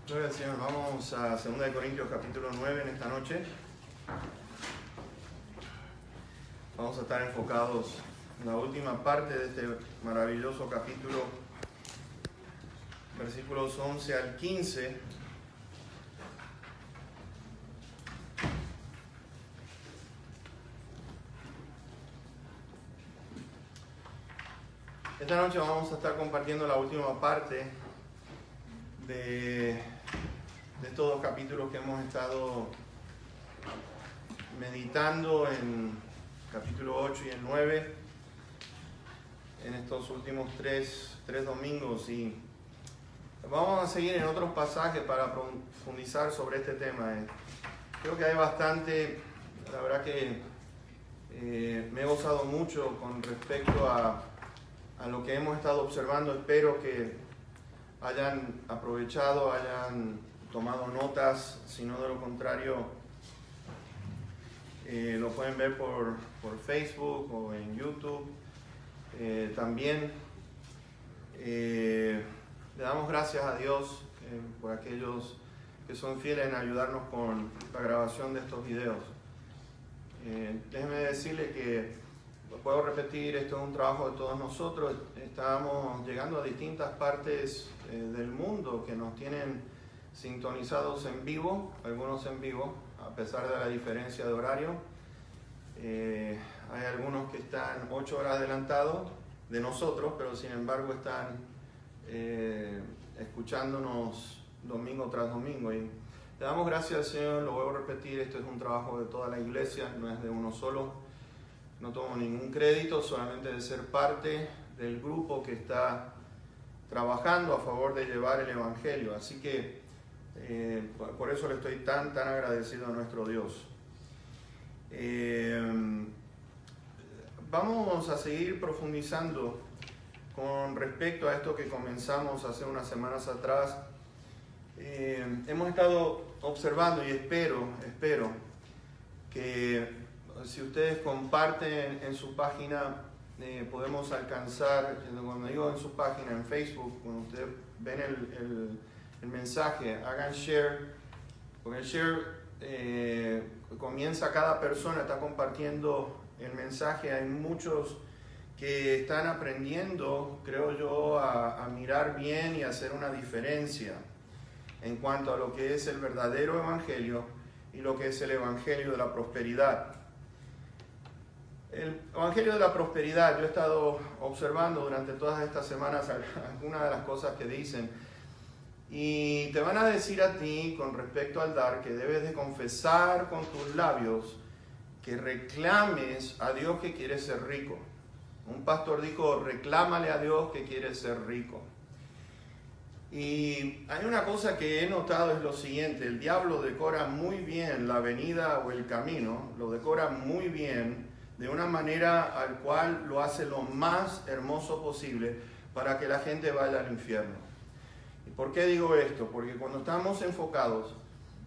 Gloria al Señor. Vamos a 2 Corintios capítulo 9 en esta noche. Vamos a estar enfocados en la última parte de este maravilloso capítulo, versículos 11 al 15. Esta noche vamos a estar compartiendo la última parte de estos dos capítulos que hemos estado meditando en capítulo 8 y el 9 en estos últimos tres domingos, y vamos a seguir en otros pasajes para profundizar sobre este tema. Creo que hay bastante, la verdad que me he gozado mucho con respecto a lo que hemos estado observando. Espero que hayan aprovechado, hayan tomado notas. Si no, de lo contrario, lo pueden ver por Facebook o en YouTube. También le damos gracias a Dios por aquellos que son fieles en ayudarnos con la grabación de estos videos. Déjenme decirle que, lo puedo repetir, esto es un trabajo de todos nosotros. Estamos llegando a distintas partes del mundo que nos tienen sintonizados en vivo, algunos en vivo, a pesar de la diferencia de horario. Hay algunos que están 8 horas adelantados de nosotros, pero sin embargo están escuchándonos domingo tras domingo. Y le damos gracias al Señor. Lo vuelvo a repetir, esto es un trabajo de toda la iglesia, no es de uno solo. No tomo ningún crédito, solamente de ser parte del grupo que está trabajando a favor de llevar el Evangelio. Así que por eso le estoy tan agradecido a nuestro Dios. Vamos a seguir profundizando con respecto a esto que comenzamos hace unas semanas atrás. Hemos estado observando, y espero que si ustedes comparten en su página, podemos alcanzar, cuando digo en su página, en Facebook, cuando ustedes ven el mensaje, hagan share, porque el share comienza, cada persona está compartiendo el mensaje. Hay muchos que están aprendiendo, creo yo, a mirar bien y a hacer una diferencia en cuanto a lo que es el verdadero evangelio y lo que es el evangelio de la prosperidad. El evangelio de la prosperidad, yo he estado observando durante todas estas semanas algunas de las cosas que dicen, y te van a decir a ti con respecto al dar que debes de confesar con tus labios, que reclames a Dios que quieres ser rico. Un pastor dijo: reclámale a Dios que quieres ser rico. Y hay una cosa que he notado, es lo siguiente: el diablo decora muy bien la avenida o el camino, lo decora muy bien, de una manera al cual lo hace lo más hermoso posible para que la gente vaya al infierno. ¿Y por qué digo esto? Porque cuando estamos enfocados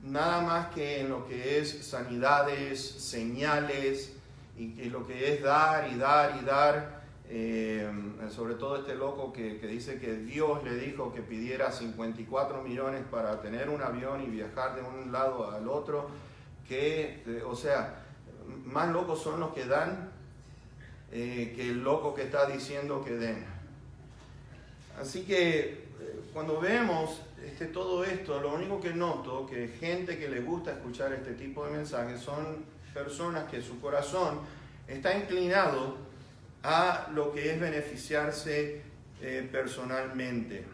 nada más que en lo que es sanidades, señales, y lo que es dar y dar y dar, sobre todo este loco que dice que Dios le dijo que pidiera 54 millones para tener un avión y viajar de un lado al otro, o sea, más locos son los que dan que el loco que está diciendo que den. Así que cuando vemos todo esto, lo único que noto, que gente que le gusta escuchar este tipo de mensajes son personas que su corazón está inclinado a lo que es beneficiarse personalmente.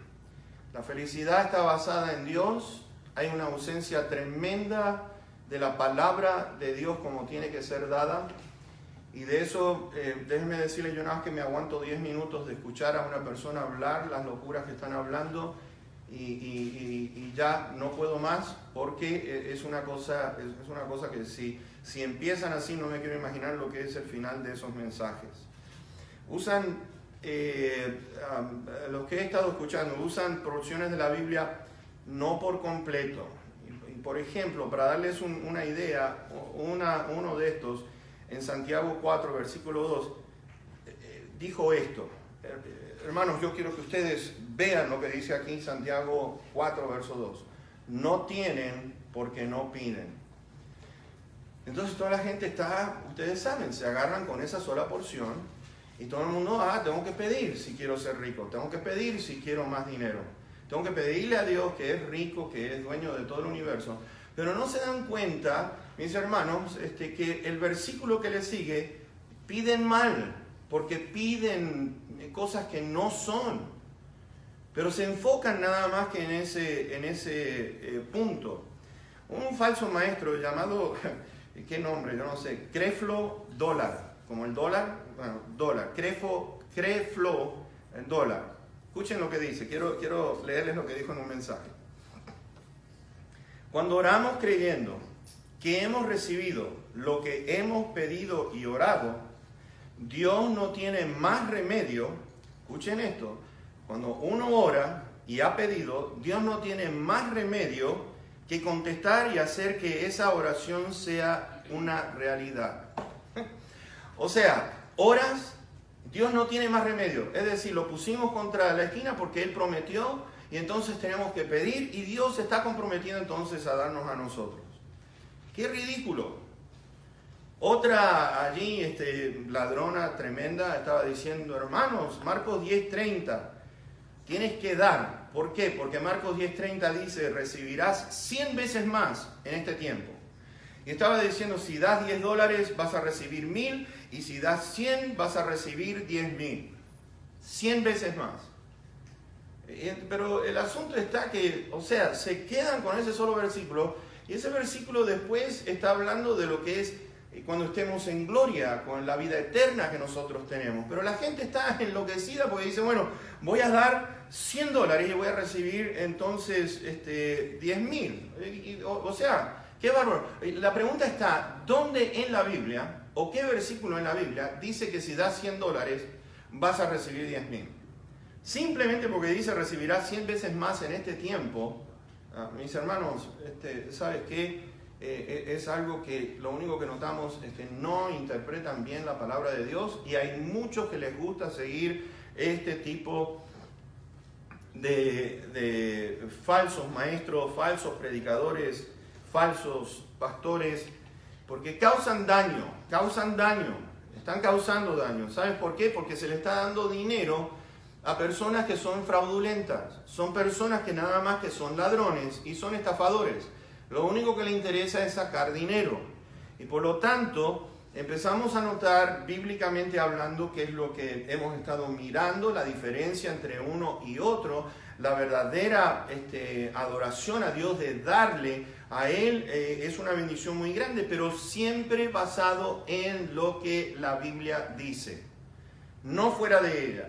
La felicidad está basada en Dios. Hay una ausencia tremenda de la palabra de Dios como tiene que ser dada. Y de eso, déjenme decirles, yo nada más que me aguanto 10 minutos de escuchar a una persona hablar las locuras que están hablando, y ya no puedo más, porque es una cosa que si empiezan así, no me quiero imaginar lo que es el final de esos mensajes. Usan, los que he estado escuchando, usan porciones de la Biblia no por completo. Por ejemplo, para darles una idea, uno de estos, en Santiago 4, versículo 2, dijo esto. Hermanos, yo quiero que ustedes vean lo que dice aquí Santiago 4, verso 2. no tienen porque no piden. Entonces toda la gente está, ustedes saben, se agarran con esa sola porción y todo el mundo, tengo que pedir si quiero ser rico, tengo que pedir si quiero más dinero, tengo que pedirle a Dios que es rico, que es dueño de todo el universo. Pero no se dan cuenta, mis hermanos, que el versículo que le sigue, piden mal, porque piden cosas que no son, pero se enfocan nada más que en ese punto. Un falso maestro llamado, ¿qué nombre? Yo no sé, Creflo Dólar, como el dólar, bueno, dólar, Creflo Dólar. Escuchen lo que dice, quiero leerles lo que dijo en un mensaje. Cuando oramos creyendo que hemos recibido lo que hemos pedido y orado, Dios no tiene más remedio, escuchen esto, cuando uno ora y ha pedido, Dios no tiene más remedio que contestar y hacer que esa oración sea una realidad. O sea, oras, Dios no tiene más remedio, es decir, lo pusimos contra la esquina porque Él prometió y entonces tenemos que pedir y Dios se está comprometido entonces a darnos a nosotros. ¡Qué ridículo! Otra allí, ladrona tremenda, estaba diciendo, hermanos, Marcos 10:30, tienes que dar. ¿Por qué? Porque Marcos 10:30 dice, recibirás 100 veces más en este tiempo. Y estaba diciendo, si das $10 vas a recibir 1000, y si das 100 vas a recibir 10.000. 100 veces más. Pero el asunto está que, o sea, se quedan con ese solo versículo, y ese versículo después está hablando de lo que es cuando estemos en gloria, con la vida eterna que nosotros tenemos. Pero la gente está enloquecida porque dice, bueno, voy a dar $100 y voy a recibir entonces 10.000. O sea, qué bárbaro. La pregunta está, ¿dónde en la Biblia, o qué versículo en la Biblia dice que si das $100 vas a recibir 10.000? Simplemente porque dice recibirás 100 veces más en este tiempo. Mis hermanos, ¿sabes qué? Es algo que lo único que notamos es que no interpretan bien la palabra de Dios, y hay muchos que les gusta seguir este tipo de falsos maestros, falsos predicadores, falsos pastores, porque causan daño, están causando daño. ¿Sabes por qué? Porque se le está dando dinero a personas que son fraudulentas, son personas que nada más que son ladrones y son estafadores. Lo único que le interesa es sacar dinero. Y por lo tanto, empezamos a notar, bíblicamente hablando, que es lo que hemos estado mirando, la diferencia entre uno y otro, la verdadera adoración a Dios, de darle a Él, es una bendición muy grande, pero siempre basado en lo que la Biblia dice, no fuera de ella.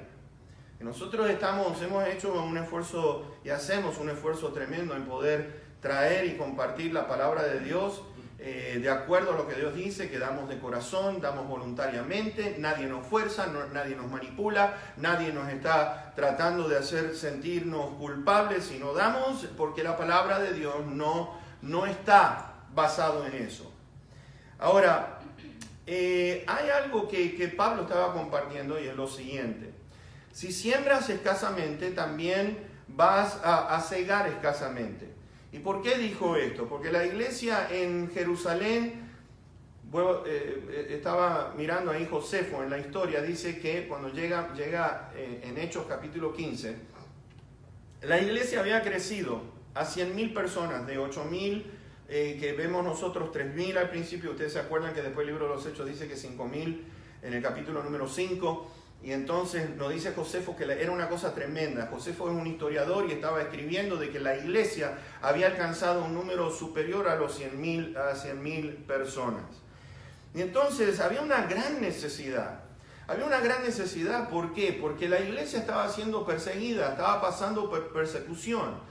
Nosotros hemos hecho un esfuerzo y hacemos un esfuerzo tremendo en poder traer y compartir la palabra de Dios de acuerdo a lo que Dios dice, que damos de corazón, damos voluntariamente, nadie nos fuerza, nadie nos manipula, nadie nos está tratando de hacer sentirnos culpables, sino damos porque la palabra de Dios no está basado en eso. Ahora, hay algo que Pablo estaba compartiendo, y es lo siguiente: si siembras escasamente, también vas a segar escasamente. ¿Y por qué dijo esto? Porque la iglesia en Jerusalén, estaba mirando ahí Josefo en la historia, dice que cuando llega en Hechos capítulo 15, la iglesia había crecido a 100.000 personas, de 8.000 que vemos nosotros, 3.000 al principio. Ustedes se acuerdan que después el libro de los Hechos dice que 5.000 en el capítulo número 5. Y entonces nos dice Josefo que era una cosa tremenda. Josefo es un historiador y estaba escribiendo de que la iglesia había alcanzado un número superior a los 100.000 personas. Y entonces había una gran necesidad. ¿Por qué? Porque la iglesia estaba siendo perseguida, estaba pasando por persecución.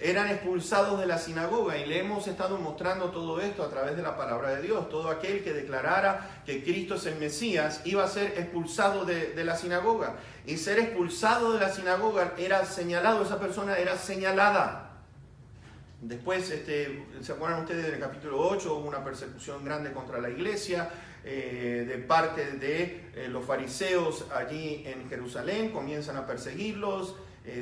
Eran expulsados de la sinagoga, y le hemos estado mostrando todo esto a través de la palabra de Dios. Todo aquel que declarara que Cristo es el Mesías iba a ser expulsado de la sinagoga. Y ser expulsado de la sinagoga era señalado, esa persona era señalada. Después, ¿se acuerdan ustedes del capítulo 8? Hubo una persecución grande contra la iglesia de parte de los fariseos allí en Jerusalén. Comienzan a perseguirlos.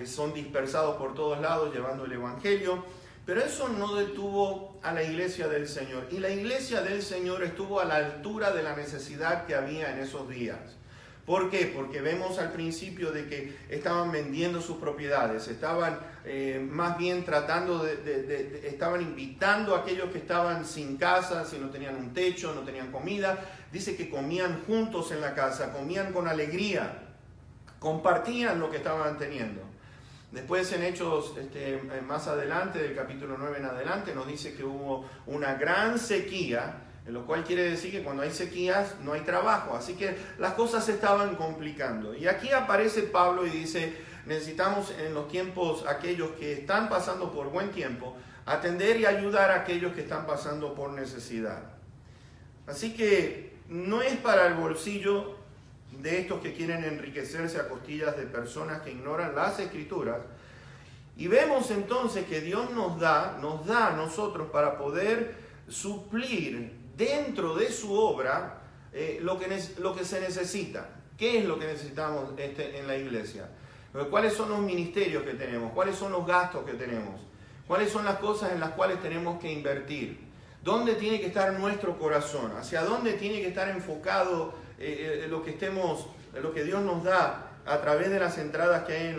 Son dispersados por todos lados llevando el evangelio, Pero eso no detuvo a la iglesia del Señor. Y la iglesia del Señor estuvo a la altura de la necesidad que había en esos días. ¿Por qué? Porque vemos al principio de que estaban vendiendo sus propiedades, estaban más bien tratando estaban invitando a aquellos que estaban sin casa, si no tenían un techo, no tenían comida. Dice que comían juntos en la casa, comían con alegría, compartían lo que estaban teniendo. Después en Hechos, más adelante, del capítulo 9 en adelante, nos dice que hubo una gran sequía, lo cual quiere decir que cuando hay sequías no hay trabajo. Así que las cosas se estaban complicando. Y aquí aparece Pablo y dice, necesitamos en los tiempos, aquellos que están pasando por buen tiempo, atender y ayudar a aquellos que están pasando por necesidad. Así que no es para el bolsillo de estos que quieren enriquecerse a costillas de personas que ignoran las Escrituras. Y vemos entonces que Dios nos da a nosotros para poder suplir dentro de su obra lo que se necesita. ¿Qué es lo que necesitamos en la iglesia? ¿Cuáles son los ministerios que tenemos? ¿Cuáles son los gastos que tenemos? ¿Cuáles son las cosas en las cuales tenemos que invertir? ¿Dónde tiene que estar nuestro corazón? ¿Hacia dónde tiene que estar enfocado lo que Dios nos da a través de las entradas que hay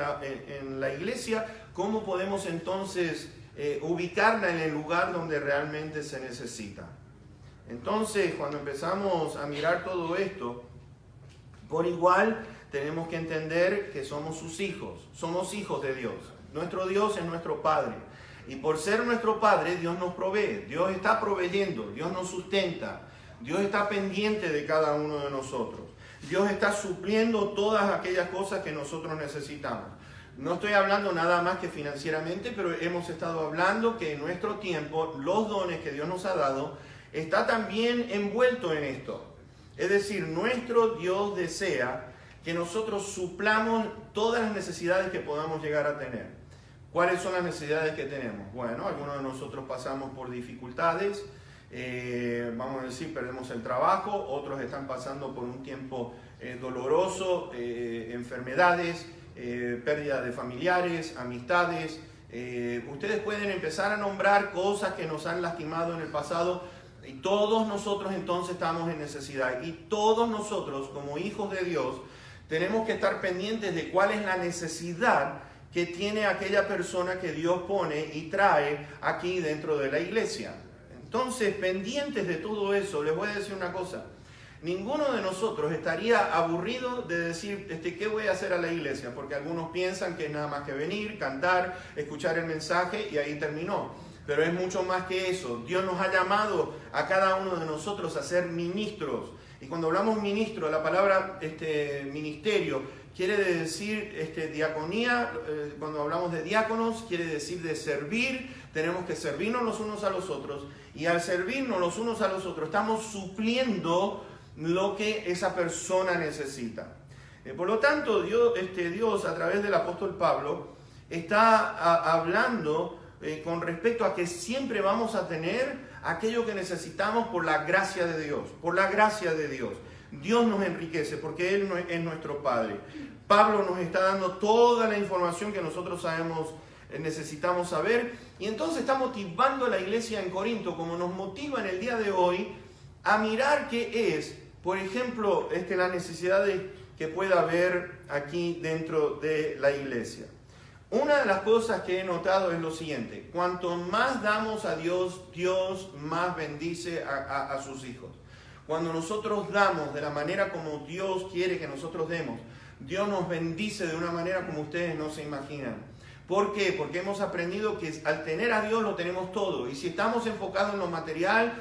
en la iglesia? ¿Cómo podemos entonces ubicarla en el lugar donde realmente se necesita? Entonces, cuando empezamos a mirar todo esto, por igual tenemos que entender que somos sus hijos, somos hijos de Dios. Nuestro Dios es nuestro Padre. Y por ser nuestro Padre, Dios nos provee, Dios está proveyendo, Dios nos sustenta, Dios está pendiente de cada uno de nosotros. Dios está supliendo todas aquellas cosas que nosotros necesitamos. No estoy hablando nada más que financieramente, pero hemos estado hablando que en nuestro tiempo, los dones que Dios nos ha dado, está también envuelto en esto. Es decir, nuestro Dios desea que nosotros suplamos todas las necesidades que podamos llegar a tener. ¿Cuáles son las necesidades que tenemos? Bueno, algunos de nosotros pasamos por dificultades, vamos a decir, perdemos el trabajo, otros están pasando por un tiempo doloroso, enfermedades, pérdida de familiares, amistades. Ustedes pueden empezar a nombrar cosas que nos han lastimado en el pasado y todos nosotros entonces estamos en necesidad. Y todos nosotros, como hijos de Dios, tenemos que estar pendientes de cuál es la necesidad que tiene aquella persona que Dios pone y trae aquí dentro de la iglesia. Entonces, pendientes de todo eso, les voy a decir una cosa. Ninguno de nosotros estaría aburrido de decir, ¿qué voy a hacer a la iglesia? Porque algunos piensan que es nada más que venir, cantar, escuchar el mensaje y ahí terminó. Pero es mucho más que eso. Dios nos ha llamado a cada uno de nosotros a ser ministros. Y cuando hablamos ministro, la palabra ministerio quiere decir diaconía. Cuando hablamos de diáconos, quiere decir de servir. Tenemos que servirnos los unos a los otros. Y al servirnos los unos a los otros, estamos supliendo lo que esa persona necesita. Por lo tanto, Dios a través del apóstol Pablo está hablando con respecto a que siempre vamos a tener aquello que necesitamos por la gracia de Dios. Por la gracia de Dios. Dios nos enriquece porque Él es nuestro Padre. Pablo nos está dando toda la información que nosotros necesitamos saber. Y entonces está motivando a la iglesia en Corinto, como nos motiva en el día de hoy, a mirar qué es, por ejemplo, la necesidad que pueda haber aquí dentro de la iglesia. Una de las cosas que he notado es lo siguiente: cuanto más damos a Dios, Dios más bendice a sus hijos. Cuando nosotros damos de la manera como Dios quiere que nosotros demos, Dios nos bendice de una manera como ustedes no se imaginan. ¿Por qué? Porque hemos aprendido que al tener a Dios lo tenemos todo. Y si estamos enfocados en lo material,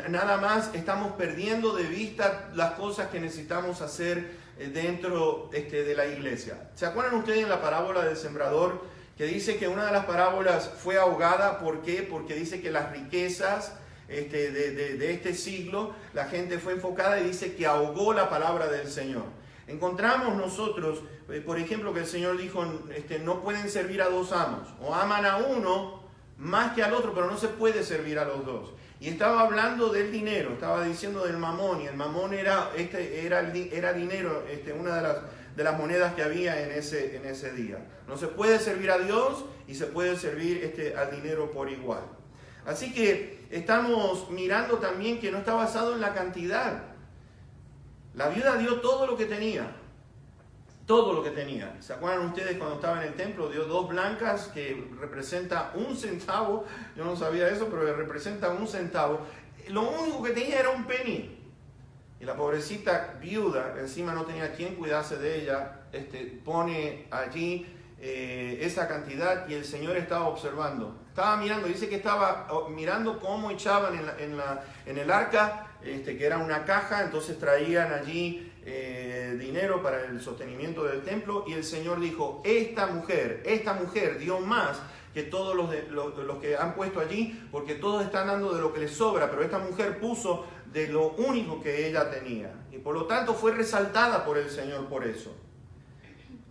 nada más estamos perdiendo de vista las cosas que necesitamos hacer dentro de la iglesia. ¿Se acuerdan ustedes en la parábola del sembrador que dice que una de las parábolas fue ahogada? ¿Por qué? Porque dice que las riquezas de este siglo, la gente fue enfocada y dice que ahogó la palabra del Señor. Encontramos nosotros, por ejemplo, que el Señor dijo, no pueden servir a dos amos, o aman a uno más que al otro, pero no se puede servir a los dos. Y estaba hablando del dinero, estaba diciendo del mamón, y el mamón era dinero, una de las monedas que había en ese día. No se puede servir a Dios y se puede servir al dinero por igual. Así que estamos mirando también que no está basado en la cantidad. La viuda dio todo lo que tenía. Todo lo que tenía. ¿Se acuerdan ustedes cuando estaba en el templo? Dio 2 blancas que representa 1 centavo. Yo no sabía eso, pero representa 1 centavo. Lo único que tenía era un penny. Y la pobrecita viuda, encima no tenía quien cuidase de ella, pone allí esa cantidad y el Señor estaba observando. Estaba mirando, dice que estaba mirando cómo echaban en el arca, que era una caja, entonces traían allí dinero para el sostenimiento del templo, y el Señor dijo, esta mujer dio más que todos los que han puesto allí, porque todos están dando de lo que les sobra, pero esta mujer puso de lo único que ella tenía, y por lo tanto fue resaltada por el Señor por eso.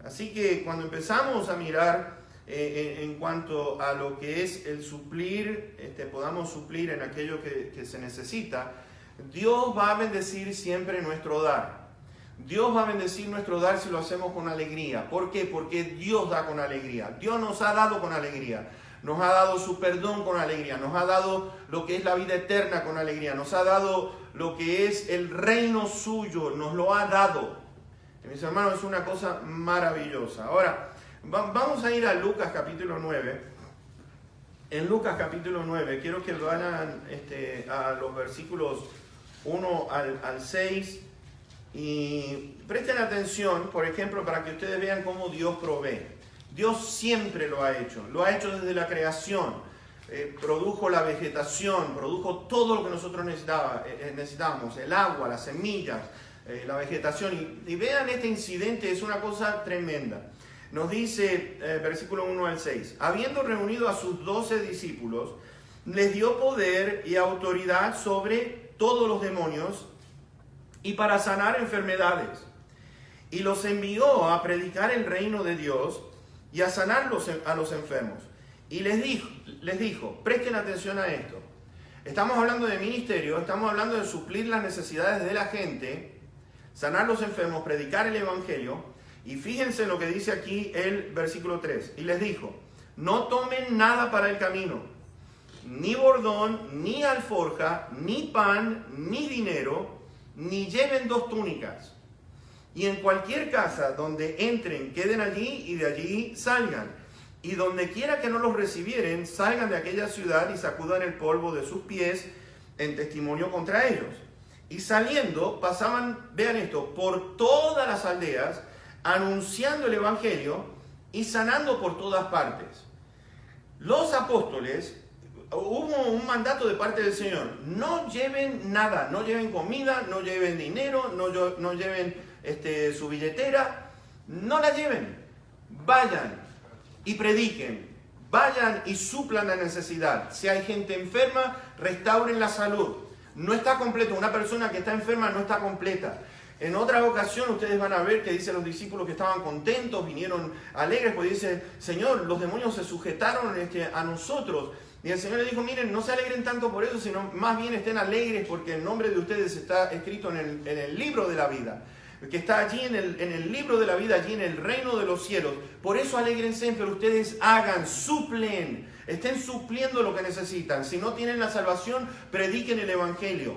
Así que cuando empezamos a mirar en cuanto a lo que es el suplir, podamos suplir en aquello que se necesita, Dios va a bendecir siempre nuestro dar. Dios va a bendecir nuestro dar si lo hacemos con alegría. ¿Por qué? Porque Dios da con alegría. Dios nos ha dado con alegría. Nos ha dado su perdón con alegría. Nos ha dado lo que es la vida eterna con alegría. Nos ha dado lo que es el reino suyo. Nos lo ha dado. Mis hermanos, es una cosa maravillosa. Ahora, vamos a ir a Lucas capítulo 9. En Lucas capítulo 9, quiero que vayan a los versículos 1 al 6. Y presten atención, por ejemplo, para que ustedes vean cómo Dios provee. Dios siempre lo ha hecho desde la creación. Produjo la vegetación, produjo todo lo que nosotros necesitábamos, el agua, las semillas, la vegetación. Y vean este incidente, es una cosa tremenda. Nos dice, versículo 1 al 6, habiendo reunido a sus 12 discípulos, les dio poder y autoridad sobre todos los demonios, y para sanar enfermedades. Y los envió a predicar el reino de Dios y a sanar a los enfermos. Y les dijo, presten atención a esto. Estamos hablando de ministerio, estamos hablando de suplir las necesidades de la gente, sanar los enfermos, predicar el evangelio. Y fíjense lo que dice aquí el versículo 3. Y les dijo, no tomen nada para el camino, ni bordón, ni alforja, ni pan, ni dinero, ni lleven 2 túnicas, y en cualquier casa donde entren, queden allí, y de allí salgan, y donde quiera que no los recibieren, salgan de aquella ciudad y sacudan el polvo de sus pies en testimonio contra ellos. Y saliendo, pasaban, vean esto, por todas las aldeas, anunciando el evangelio y sanando por todas partes. Los apóstoles, hubo un mandato de parte del Señor, no lleven nada, no lleven comida, no lleven dinero, no lleven su billetera, no la lleven, vayan y prediquen, vayan y suplan la necesidad. Si hay gente enferma, restauren la salud. No está completo, una persona que está enferma no está completa. En otra ocasión ustedes van a ver que dicen los discípulos que estaban contentos, vinieron alegres, pues dice, Señor, los demonios se sujetaron a nosotros. Y el Señor le dijo, miren, no se alegren tanto por eso, sino más bien estén alegres porque el nombre de ustedes está escrito en el libro de la vida, que está allí en el libro de la vida, allí en el reino de los cielos. Por eso alégrense, pero ustedes hagan, suplen, estén supliendo lo que necesitan. Si no tienen la salvación, prediquen el evangelio.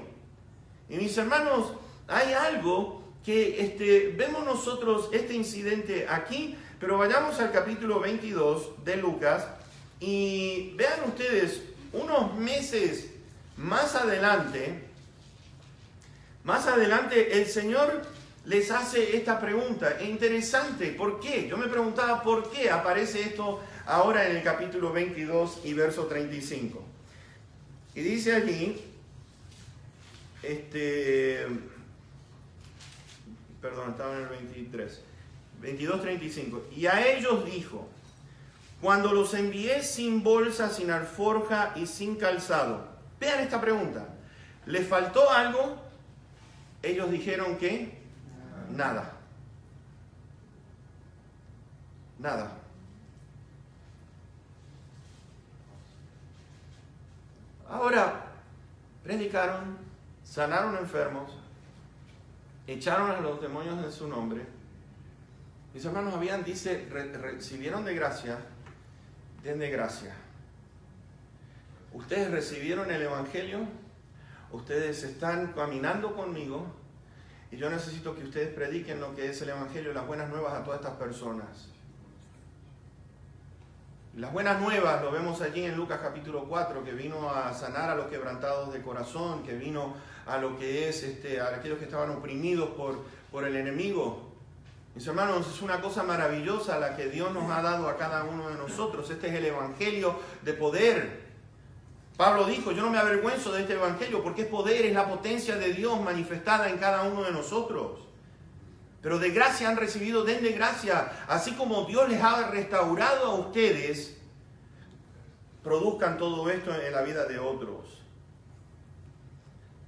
Y mis hermanos, hay algo que vemos nosotros este incidente aquí, pero vayamos al capítulo 22 de Lucas. Y vean ustedes, unos meses más adelante el Señor les hace esta pregunta. Es interesante, ¿por qué? Yo me preguntaba por qué aparece esto ahora en el capítulo 22 y verso 35. Y dice allí, estaba en el 23, 22:35. Y a ellos dijo, cuando los envié sin bolsa, sin alforja y sin calzado. Vean esta pregunta. ¿Les faltó algo? Ellos dijeron que nada. Nada. Ahora, predicaron, sanaron enfermos, echaron a los demonios en su nombre, Mis hermanos, recibieron de gracia, den de gracia. Ustedes recibieron el Evangelio, ustedes están caminando conmigo y yo necesito que ustedes prediquen lo que es el Evangelio y las buenas nuevas a todas estas personas. Las buenas nuevas lo vemos allí en Lucas capítulo 4, que vino a sanar a los quebrantados de corazón, que vino a lo que es a aquellos que estaban oprimidos por el enemigo. Mis hermanos, es una cosa maravillosa la que Dios nos ha dado a cada uno de nosotros. Este es el Evangelio de poder. Pablo dijo, yo no me avergüenzo de este Evangelio porque es poder, es la potencia de Dios manifestada en cada uno de nosotros. Pero de gracia han recibido, den de gracia. Así como Dios les ha restaurado a ustedes, produzcan todo esto en la vida de otros.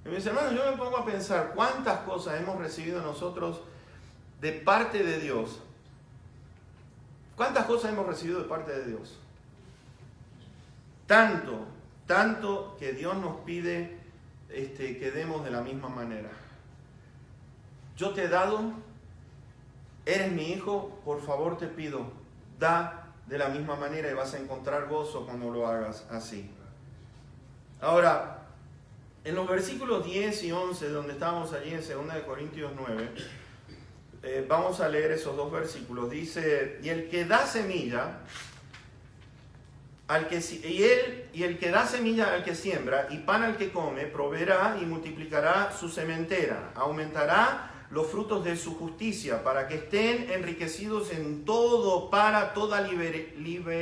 Y mis hermanos, yo me pongo a pensar cuántas cosas hemos recibido nosotros de parte de Dios. ¿Cuántas cosas hemos recibido de parte de Dios? Tanto que Dios nos pide que demos de la misma manera. Yo te he dado, eres mi hijo, por favor te pido, da de la misma manera y vas a encontrar gozo cuando lo hagas así. Ahora, en los versículos 10 y 11, donde estábamos allí en 2 Corintios 9, vamos a leer esos dos versículos. Dice, y el que da semilla, el que da semilla al que siembra y pan al que come, proveerá y multiplicará su sementera, aumentará los frutos de su justicia, para que estén enriquecidos en todo para toda liberalidad,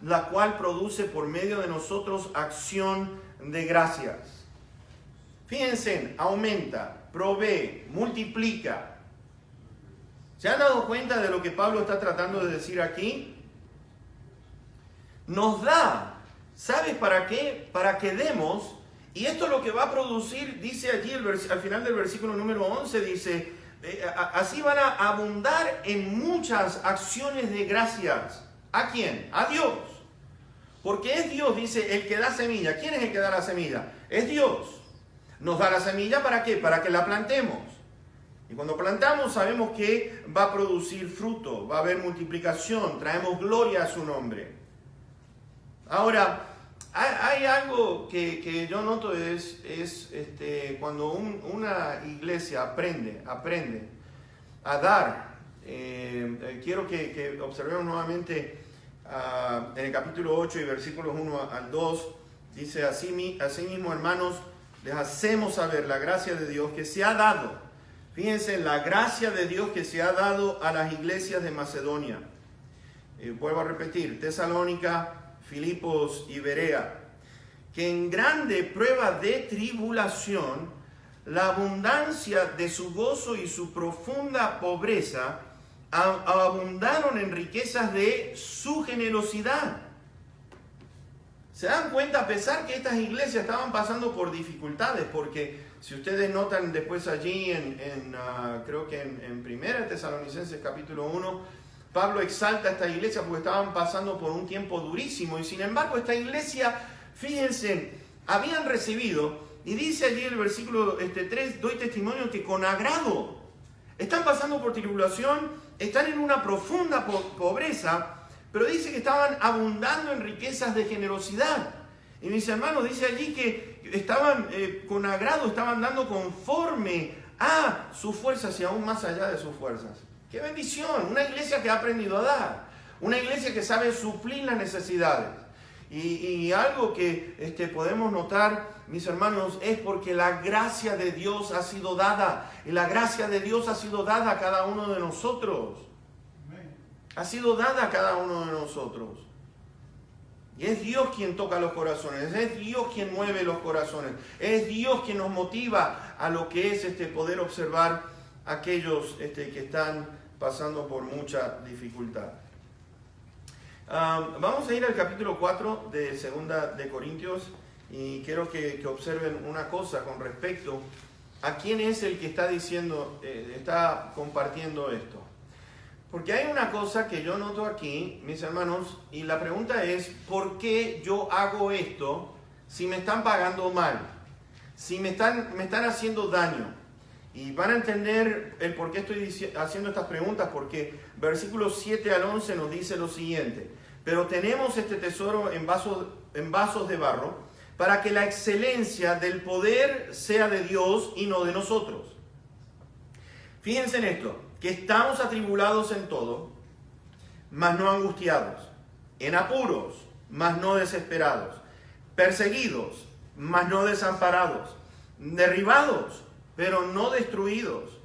la cual produce por medio de nosotros acción de gracias. Fíjense, aumenta, provee, multiplica. ¿Se han dado cuenta de lo que Pablo está tratando de decir aquí? Nos da, ¿sabes para qué? Para que demos, y esto es lo que va a producir, dice allí al final del versículo número 11, dice, así van a abundar en muchas acciones de gracias. ¿A quién? A Dios. Porque es Dios, dice, el que da semilla. ¿Quién es el que da la semilla? Es Dios. Nos da la semilla ¿para qué? Para que la plantemos. Y cuando plantamos sabemos que va a producir fruto, va a haber multiplicación, traemos gloria a su nombre. Ahora, hay algo que yo noto es cuando una iglesia aprende a dar. Quiero que observemos nuevamente en el capítulo 8 y versículos 1 al 2. Dice, asimismo, hermanos, les hacemos saber la gracia de Dios que se ha dado. Fíjense, la gracia de Dios que se ha dado a las iglesias de Macedonia. Vuelvo a repetir, Tesalónica, Filipos y Berea, que en grande prueba de tribulación, la abundancia de su gozo y su profunda pobreza abundaron en riquezas de su generosidad. ¿Se dan cuenta? A pesar que estas iglesias estaban pasando por dificultades, porque si ustedes notan después allí creo que en 1 Tesalonicenses capítulo 1, Pablo exalta a esta iglesia porque estaban pasando por un tiempo durísimo, y sin embargo esta iglesia, fíjense, habían recibido, y dice allí el versículo 3, doy testimonio que con agrado están pasando por tribulación, están en una profunda pobreza, pero dice que estaban abundando en riquezas de generosidad. Y mis hermanos, dice allí que estaban con agrado, estaban dando conforme a sus fuerzas y aún más allá de sus fuerzas. ¡Qué bendición! Una iglesia que ha aprendido a dar, una iglesia que sabe suplir las necesidades. Y algo que podemos notar, mis hermanos, es porque la gracia de Dios ha sido dada. Y la gracia de Dios ha sido dada a cada uno de nosotros. Ha sido dada a cada uno de nosotros. Y es Dios quien toca los corazones, es Dios quien mueve los corazones, es Dios quien nos motiva a lo que es poder observar a aquellos que están pasando por mucha dificultad. Vamos a ir al capítulo 4 de 2 de Corintios, y quiero que observen una cosa con respecto a quién es el que está diciendo, está compartiendo esto. Porque hay una cosa que yo noto aquí, mis hermanos, y la pregunta es, ¿por qué yo hago esto si me están pagando mal? Si me están haciendo daño. Y van a entender el por qué estoy haciendo estas preguntas, porque versículos 7 al 11 nos dice lo siguiente: pero tenemos este tesoro en vasos de barro, para que la excelencia del poder sea de Dios y no de nosotros. Fíjense en esto, que estamos atribulados en todo, mas no angustiados, en apuros, mas no desesperados, perseguidos, mas no desamparados, derribados, pero no destruidos,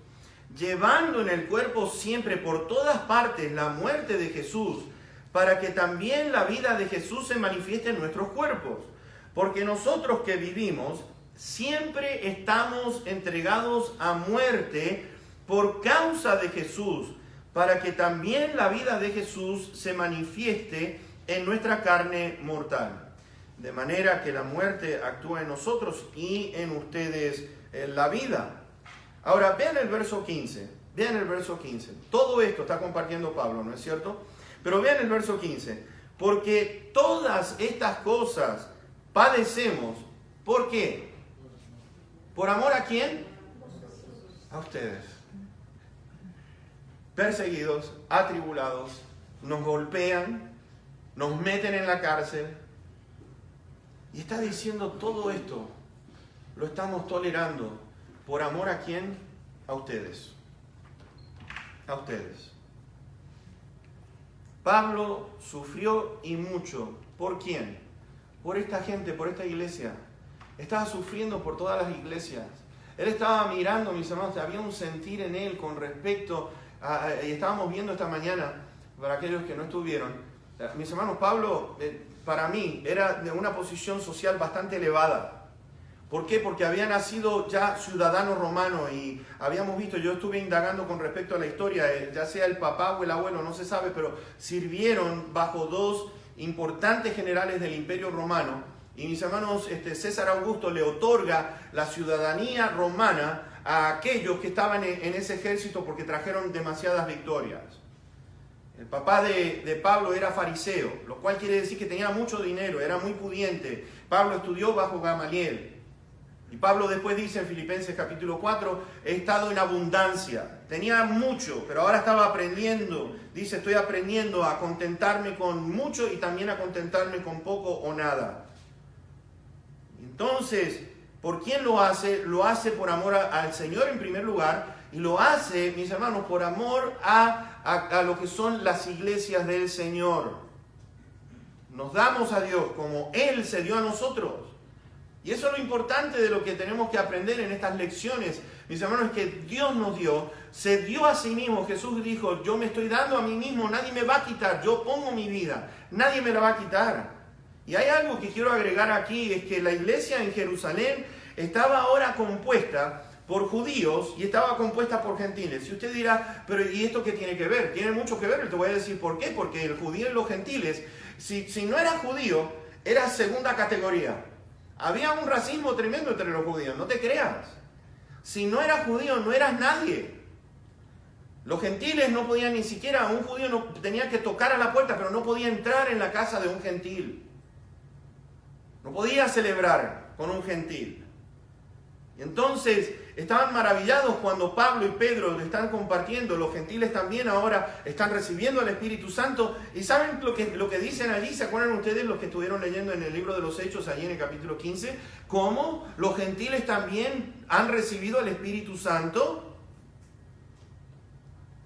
llevando en el cuerpo siempre por todas partes la muerte de Jesús, para que también la vida de Jesús se manifieste en nuestros cuerpos. Porque nosotros que vivimos siempre estamos entregados a muerte por causa de Jesús, para que también la vida de Jesús se manifieste en nuestra carne mortal. De manera que la muerte actúa en nosotros y en ustedes la vida. Ahora vean el verso 15. Vean el verso 15. Todo esto está compartiendo Pablo, ¿no es cierto? Pero vean el verso 15. Porque todas estas cosas padecemos. ¿Por qué? ¿Por amor a quién? A ustedes. Perseguidos, atribulados, nos golpean, nos meten en la cárcel. Y está diciendo todo esto lo estamos tolerando. ¿Por amor a quién? A ustedes. A ustedes. Pablo sufrió y mucho. ¿Por quién? Por esta gente, por esta iglesia. Estaba sufriendo por todas las iglesias. Él estaba mirando, mis hermanos, había un sentir en él con respecto a, y estábamos viendo esta mañana, para aquellos que no estuvieron, mis hermanos, Pablo, para mí, era de una posición social bastante elevada. ¿Por qué? Porque había nacido ya ciudadano romano y habíamos visto, yo estuve indagando con respecto a la historia, ya sea el papá o el abuelo, no se sabe, pero sirvieron bajo dos importantes generales del Imperio Romano. Y mis hermanos, César Augusto le otorga la ciudadanía romana a aquellos que estaban en ese ejército porque trajeron demasiadas victorias. El papá de Pablo era fariseo, lo cual quiere decir que tenía mucho dinero, era muy pudiente. Pablo estudió bajo Gamaliel. Y Pablo después dice en Filipenses capítulo 4, he estado en abundancia. Tenía mucho, pero ahora estaba aprendiendo. Dice, estoy aprendiendo a contentarme con mucho y también a contentarme con poco o nada. Entonces, ¿por quién lo hace? Lo hace por amor al Señor en primer lugar, y lo hace, mis hermanos, por amor a lo que son las iglesias del Señor. Nos damos a Dios como Él se dio a nosotros. Y eso es lo importante de lo que tenemos que aprender en estas lecciones, mis hermanos, es que Dios nos dio, se dio a sí mismo. Jesús dijo, yo me estoy dando a mí mismo, nadie me va a quitar, yo pongo mi vida, nadie me la va a quitar. Y hay algo que quiero agregar aquí, es que la iglesia en Jerusalén estaba ahora compuesta por judíos y estaba compuesta por gentiles. Y usted dirá, pero ¿y esto qué tiene que ver? Tiene mucho que ver, te voy a decir por qué, porque el judío y los gentiles, si no eras judío, eras segunda categoría. Había un racismo tremendo entre los judíos, no te creas. Si no eras judío, no eras nadie. Los gentiles no podían ni siquiera, un judío no tenía que tocar a la puerta, pero no podía entrar en la casa de un gentil. No podía celebrar con un gentil. Y entonces estaban maravillados cuando Pablo y Pedro le están compartiendo. Los gentiles también ahora están recibiendo al Espíritu Santo. ¿Y saben lo que dicen allí? ¿Se acuerdan ustedes los que estuvieron leyendo en el libro de los Hechos, allí en el capítulo 15? ¿Cómo los gentiles también han recibido al Espíritu Santo?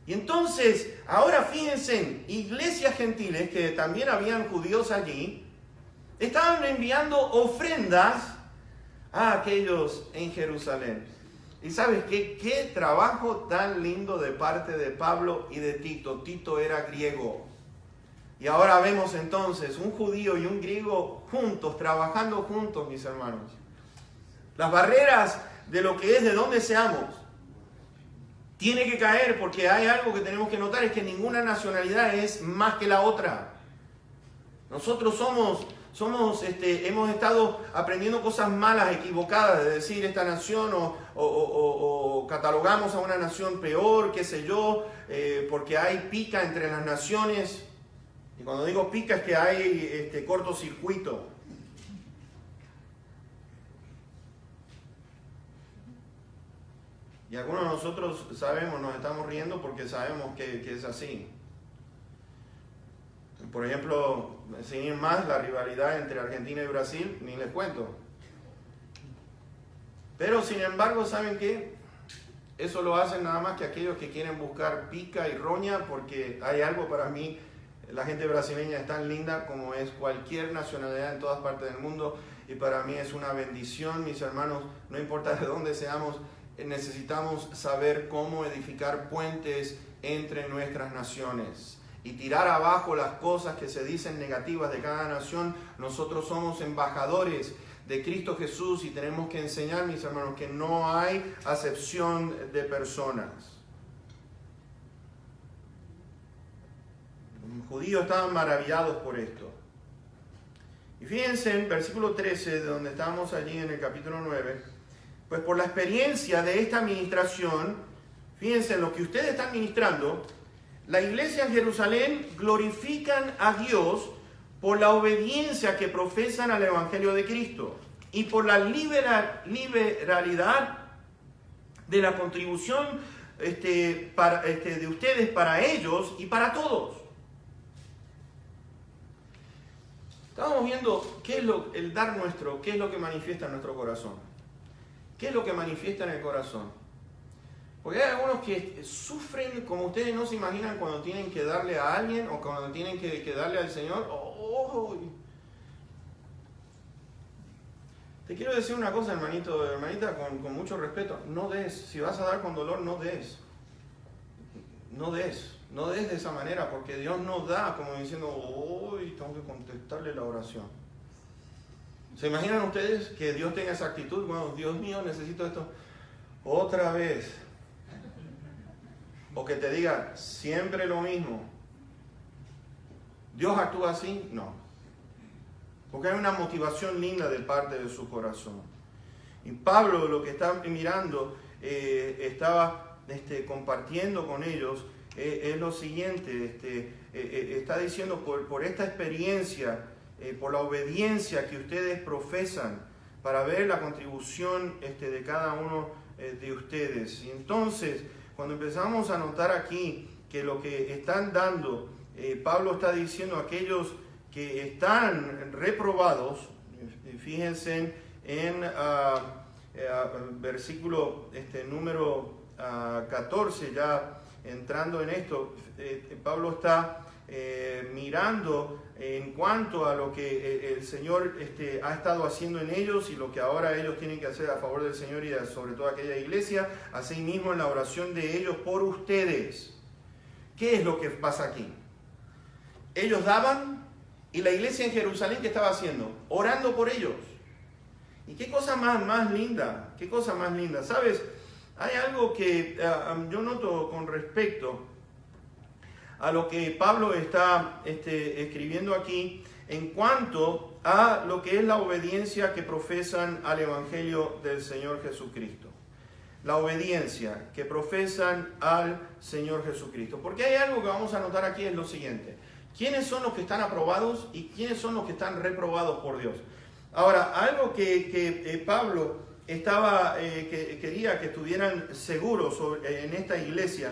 Y entonces, ahora fíjense, iglesias gentiles, que también habían judíos allí, estaban enviando ofrendas a aquellos en Jerusalén. Y sabes qué trabajo tan lindo de parte de Pablo y de Tito. Tito era griego. Y ahora vemos entonces un judío y un griego juntos, trabajando juntos, mis hermanos. Las barreras de lo que es, de dónde seamos, tiene que caer, porque hay algo que tenemos que notar, es que ninguna nacionalidad es más que la otra. Nosotros hemos estado aprendiendo cosas malas, equivocadas, de decir esta nación o catalogamos a una nación peor, qué sé yo, porque hay pica entre las naciones. Y cuando digo pica es que hay cortocircuito. Y algunos de nosotros sabemos, nos estamos riendo porque sabemos que es así. Por ejemplo, sin ir más, la rivalidad entre Argentina y Brasil, ni les cuento. Pero sin embargo, ¿saben qué? Eso lo hacen nada más que aquellos que quieren buscar pica y roña, porque hay algo para mí, la gente brasileña es tan linda como es cualquier nacionalidad en todas partes del mundo, y para mí es una bendición, mis hermanos, no importa de dónde seamos, necesitamos saber cómo edificar puentes entre nuestras naciones y tirar abajo las cosas que se dicen negativas de cada nación. Nosotros somos embajadores de Cristo Jesús y tenemos que enseñar, mis hermanos, que no hay acepción de personas. Los judíos estaban maravillados por esto. Y fíjense en versículo 13, de donde estamos allí en el capítulo 9, pues por la experiencia de esta administración, fíjense en lo que ustedes están ministrando, la iglesia en Jerusalén glorifican a Dios por la obediencia que profesan al Evangelio de Cristo y por la liberalidad de la contribución de ustedes para ellos y para todos. Estábamos viendo qué es el dar nuestro, qué es lo que manifiesta en nuestro corazón. ¿Qué es lo que manifiesta en el corazón? Porque hay algunos que sufren como ustedes no se imaginan cuando tienen que darle a alguien o cuando tienen que darle al Señor. Te quiero decir una cosa, hermanito, hermanita, con mucho respeto. No des. Si vas a dar con dolor, no des. No des. No des de esa manera, porque Dios no da como diciendo, tengo que contestarle la oración. ¿Se imaginan ustedes que Dios tenga esa actitud? Bueno, Dios mío, necesito esto otra vez. O que te diga siempre lo mismo. ¿Dios actúa así? No. Porque hay una motivación linda de parte de su corazón. Y Pablo, lo que está mirando, estaba compartiendo con ellos, es lo siguiente. Está diciendo, por esta experiencia, por la obediencia que ustedes profesan, para ver la contribución de cada uno de ustedes. Y entonces, cuando empezamos a notar aquí que lo que están dando, Pablo está diciendo a aquellos que están reprobados, fíjense en versículo número 14, ya entrando en esto, Pablo está mirando en cuanto a lo que el Señor ha estado haciendo en ellos y lo que ahora ellos tienen que hacer a favor del Señor y sobre todo aquella iglesia, así mismo en la oración de ellos por ustedes. ¿Qué es lo que pasa aquí? Ellos daban y la iglesia en Jerusalén, ¿qué estaba haciendo? Orando por ellos. ¿Y qué cosa más linda? ¿Qué cosa más linda? ¿Sabes? Hay algo que yo noto con respecto a lo que Pablo está escribiendo aquí en cuanto a lo que es la obediencia que profesan al Evangelio del Señor Jesucristo. La obediencia que profesan al Señor Jesucristo. Porque hay algo que vamos a notar aquí, es lo siguiente. ¿Quiénes son los que están aprobados y quiénes son los que están reprobados por Dios? Ahora, algo que Pablo quería que estuvieran seguros en esta iglesia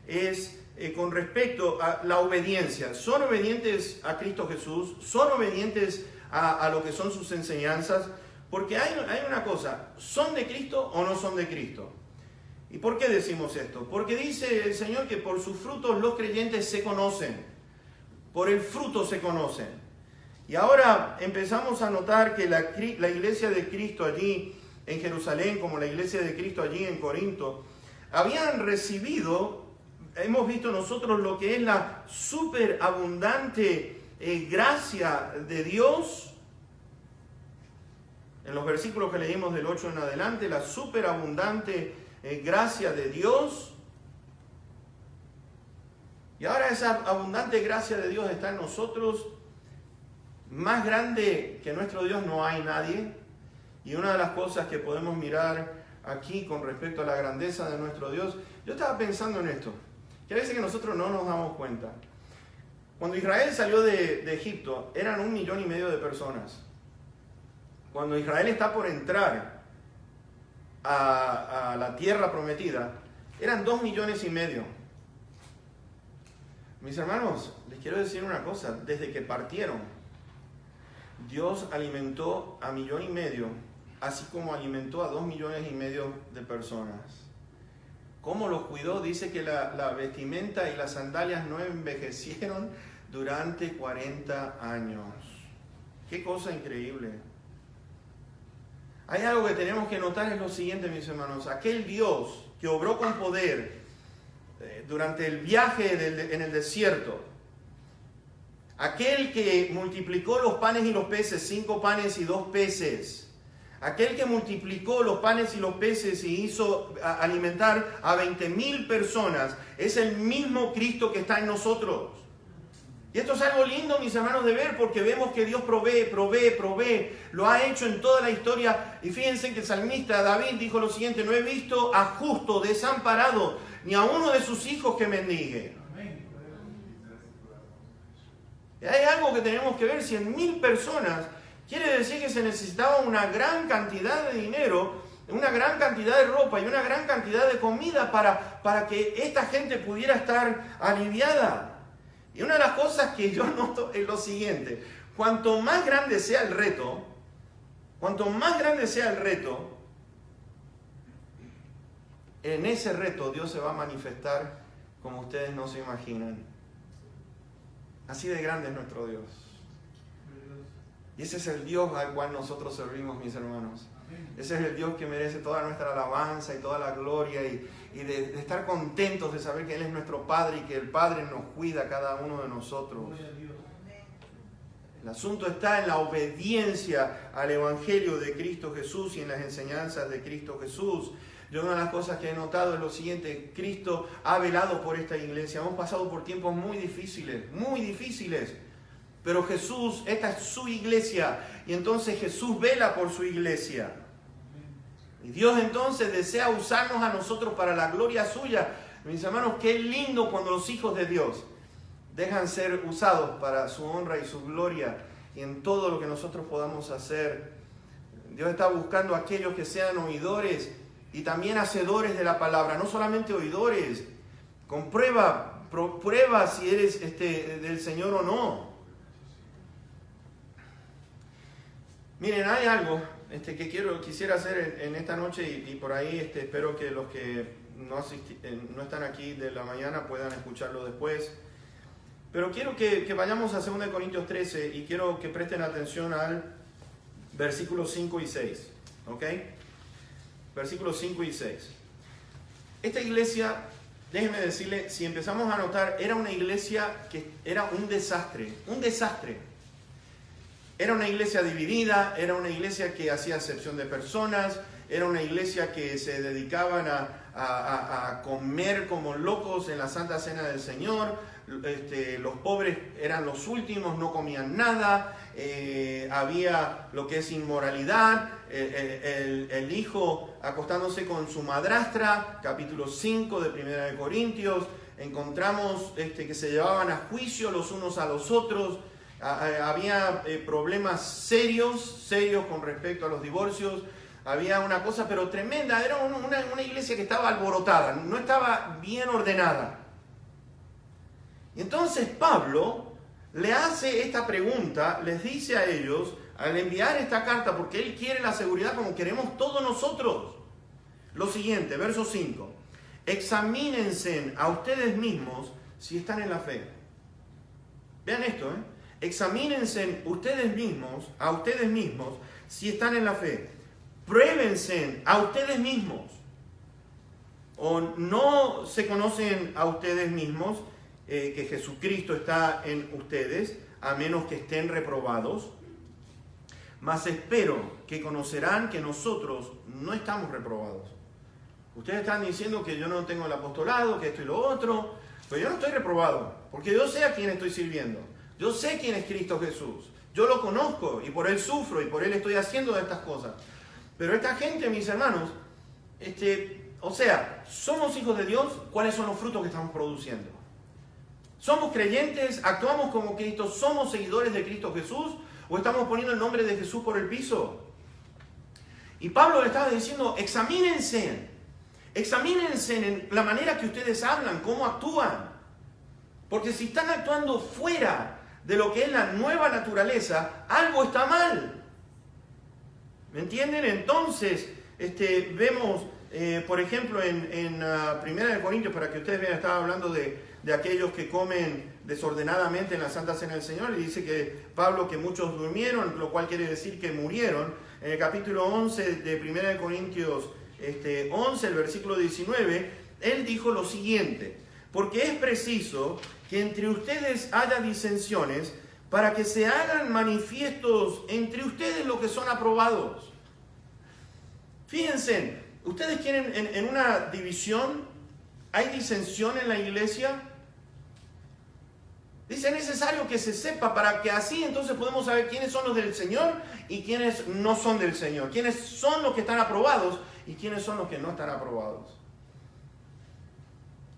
es con respecto a la obediencia. ¿Son obedientes a Cristo Jesús? ¿Son obedientes a lo que son sus enseñanzas? Porque hay una cosa, ¿son de Cristo o no son de Cristo? ¿Y por qué decimos esto? Porque dice el Señor que por sus frutos los creyentes se conocen. Por el fruto se conocen. Y ahora empezamos a notar que la iglesia de Cristo allí en Jerusalén, como la iglesia de Cristo allí en Corinto, habían recibido, hemos visto nosotros lo que es la superabundante gracia de Dios. En los versículos que leímos del 8 en adelante, la superabundante gracia de Dios. Y ahora esa abundante gracia de Dios está en nosotros. Más grande que nuestro Dios no hay nadie. Y una de las cosas que podemos mirar aquí con respecto a la grandeza de nuestro Dios, yo estaba pensando en esto, que a veces que nosotros no nos damos cuenta. Cuando Israel salió de Egipto, eran 1,5 millones de personas. Cuando Israel está por entrar a la tierra prometida, eran 2,5 millones. Mis hermanos, les quiero decir una cosa, desde que partieron, Dios alimentó a 1,5 millones, así como alimentó a 2,5 millones de personas. ¿Cómo los cuidó? Dice que la vestimenta y las sandalias no envejecieron durante 40 años. ¡Qué cosa increíble! Hay algo que tenemos que notar, es lo siguiente, mis hermanos. Aquel Dios que obró con poder durante el viaje en el desierto, aquel que multiplicó los panes y los peces, 5 panes y 2 peces, aquel que multiplicó los panes y los peces y hizo alimentar a 20,000 personas, es el mismo Cristo que está en nosotros. Y esto es algo lindo, mis hermanos, de ver, porque vemos que Dios provee. Lo ha hecho en toda la historia. Y fíjense que el salmista David dijo lo siguiente: no he visto a justo desamparado, ni a uno de sus hijos que mendigue. Y hay algo que tenemos que ver: 100,000 personas, quiere decir que se necesitaba una gran cantidad de dinero, una gran cantidad de ropa y una gran cantidad de comida para que esta gente pudiera estar aliviada. Y una de las cosas que yo noto es lo siguiente: cuanto más grande sea el reto, en ese reto Dios se va a manifestar como ustedes no se imaginan. Así de grande es nuestro Dios. Y ese es el Dios al cual nosotros servimos, mis hermanos. Ese es el Dios que merece toda nuestra alabanza y toda la gloria y de estar contentos de saber que Él es nuestro Padre y que el Padre nos cuida a cada uno de nosotros. El asunto está en la obediencia al Evangelio de Cristo Jesús y en las enseñanzas de Cristo Jesús. Yo una de las cosas que he notado es lo siguiente: Cristo ha velado por esta iglesia. Hemos pasado por tiempos muy difíciles, pero Jesús, esta es su iglesia, y entonces Jesús vela por su iglesia. Y Dios entonces desea usarnos a nosotros para la gloria suya. Mis hermanos, qué lindo cuando los hijos de Dios dejan ser usados para su honra y su gloria, y en todo lo que nosotros podamos hacer. Dios está buscando a aquellos que sean oidores y también hacedores de la palabra, no solamente oidores. Prueba si eres del Señor o no. Miren, hay algo que quisiera hacer en esta noche y por ahí espero que los que no están aquí de la mañana puedan escucharlo después. Pero quiero que vayamos a 2 Corintios 13 y quiero que presten atención al versículos 5 y 6. ¿Ok? Versículos 5 y 6. Esta iglesia, déjenme decirle, si empezamos a notar, era una iglesia que era un desastre. Era una iglesia dividida, era una iglesia que hacía acepción de personas, era una iglesia que se dedicaban a comer como locos en la Santa Cena del Señor. Los pobres eran los últimos, no comían nada. Había lo que es inmoralidad, el hijo acostándose con su madrastra, capítulo 5 de 1 Corintios. Encontramos que se llevaban a juicio los unos a los otros. Había problemas serios con respecto a los divorcios. Había una cosa pero tremenda. Era una iglesia que estaba alborotada, no estaba bien ordenada. Y entonces Pablo le hace esta pregunta, les dice a ellos, al enviar esta carta, porque él quiere la seguridad como queremos todos nosotros. Lo siguiente, verso 5. Examínense a ustedes mismos si están en la fe. Vean esto, Examínense a ustedes mismos si están en la fe. Pruébense a ustedes mismos. O no se conocen a ustedes mismos que Jesucristo está en ustedes, a menos que estén reprobados. Mas espero que conocerán que nosotros no estamos reprobados. Ustedes están diciendo que yo no tengo el apostolado, que esto y lo otro, pero yo no estoy reprobado, porque yo sé a quién estoy sirviendo. Yo sé quién es Cristo Jesús. Yo lo conozco y por Él sufro y por Él estoy haciendo estas cosas. Pero esta gente, mis hermanos, somos hijos de Dios. ¿Cuáles son los frutos que estamos produciendo? ¿Somos creyentes? ¿Actuamos como Cristo? ¿Somos seguidores de Cristo Jesús? ¿O estamos poniendo el nombre de Jesús por el piso? Y Pablo le estaba diciendo, examínense en la manera que ustedes hablan, cómo actúan. Porque si están actuando fuera de lo que es la nueva naturaleza, algo está mal. ¿Me entienden? Entonces, vemos, por ejemplo, en 1 Corintios, para que ustedes vean, estaba hablando de aquellos que comen desordenadamente en la Santa Cena del Señor, y dice que Pablo que muchos durmieron, lo cual quiere decir que murieron. En el capítulo 11 de 1 Corintios 11, el versículo 19, él dijo lo siguiente: porque es preciso que entre ustedes haya disensiones, para que se hagan manifiestos entre ustedes los que son aprobados. Fíjense, ustedes quieren en una división, ¿hay disensión en la iglesia? Dice, es necesario que se sepa para que así entonces podemos saber quiénes son los del Señor y quiénes no son del Señor. Quiénes son los que están aprobados y quiénes son los que no están aprobados.